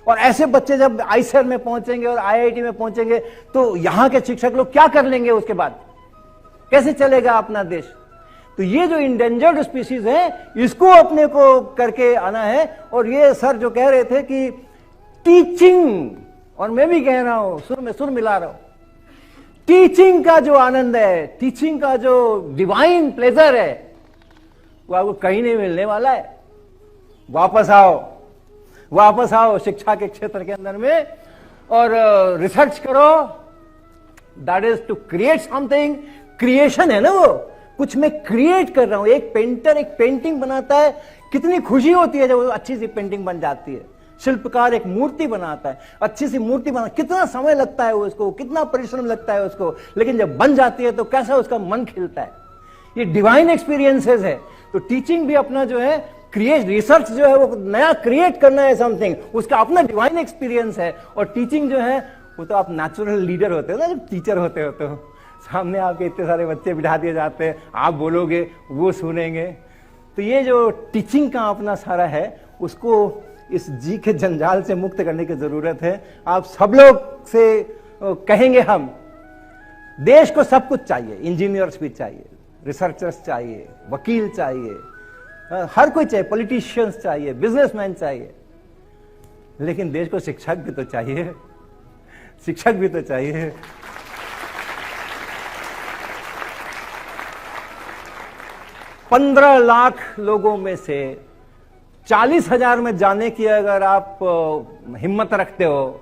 और ऐसे बच्चे जब आईसर में पहुंचेंगे और आईआईटी में पहुंचेंगे तो यहां के शिक्षक लोग क्या कर लेंगे? उसके बाद कैसे चलेगा अपना देश? तो ये जो इंडेंजर्ड स्पीशीज है, इसको अपने को करके आना है। और ये सर जो कह रहे थे कि टीचिंग, और मैं भी कह रहा हूं, सुर में सुर मिला रहा हूं, टीचिंग का जो आनंद है, टीचिंग का जो डिवाइन प्लेजर है, वो आपको कहीं नहीं मिलने वाला है। वापस आओ शिक्षा के क्षेत्र के अंदर में और रिसर्च करो। That is to create something. Creation है ना, वो कुछ मैं क्रिएट कर रहा हूं। एक पेंटर एक पेंटिंग बनाता है, कितनी खुशी होती है जब वो अच्छी सी पेंटिंग बन जाती है। शिल्पकार एक मूर्ति बनाता है, अच्छी सी मूर्ति बना, कितना समय लगता है उसको, कितना परिश्रम लगता है उसको, लेकिन जब बन जाती है तो कैसा उसका मन खिलता है। ये डिवाइन एक्सपीरियंसेस है। तो टीचिंग भी अपना जो है क्रिएट, रिसर्च जो है वो नया क्रिएट करना है समथिंग, उसका अपना डिवाइन एक्सपीरियंस है। और टीचिंग जो है वो तो आप नेचुरल लीडर होते हो ना, जब टीचर होते हो तो सामने आपके इतने सारे बच्चे बिठा दिए जाते हैं, आप बोलोगे वो सुनेंगे। तो ये जो टीचिंग का अपना सारा है, उसको इस जी के जंजाल से मुक्त करने की जरूरत है। आप सब लोग से कहेंगे, हम देश को सब कुछ चाहिए, इंजीनियर्स भी चाहिए, रिसर्चर्स चाहिए, वकील चाहिए, हर कोई चाहिए, पॉलिटिशियंस चाहिए, बिजनेसमैन चाहिए, लेकिन देश को शिक्षक भी तो चाहिए, शिक्षक भी तो चाहिए। $15 लाख लोगों में से 40,000 में जाने की अगर आप हिम्मत रखते हो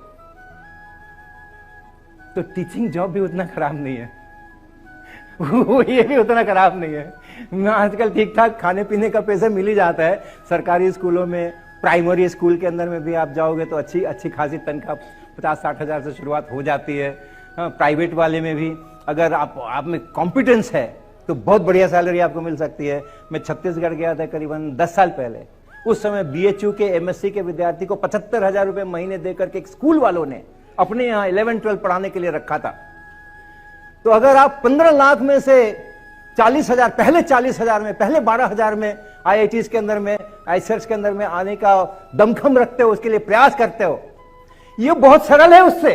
तो टीचिंग जॉब भी उतना खराब नहीं है। वो ये भी उतना खराब नहीं है। आजकल ठीक ठाक खाने पीने का पैसा मिल ही जाता है सरकारी स्कूलों में। प्राइमरी स्कूल के अंदर में भी आप जाओगे तो अच्छी खासी तनख्वाह 50-60 हजार से शुरुआत हो जाती है। प्राइवेट वाले में भी अगर आप में कॉम्पिटेंस है तो बहुत बढ़िया सैलरी आपको मिल सकती है। मैं छत्तीसगढ़ गया था करीबन 10 साल पहले। उस समय बीएचयू के एमएससी के विद्यार्थी को 75,000 रुपए महीने देकर के स्कूल वालों ने अपने यहाँ 11-12 पढ़ाने के लिए रखा था। तो अगर आप 15 लाख में से 40,000, पहले 40,000 में, पहले 12,000 में IITs के अंदर में, आईसेट्स के अंदर में आने का दमखम रखते हो, उसके लिए प्रयास करते हो, ये बहुत सरल है उससे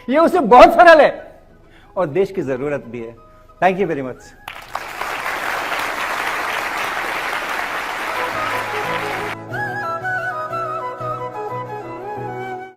ये उससे बहुत सरल है और देश की जरूरत भी है। Thank you very much.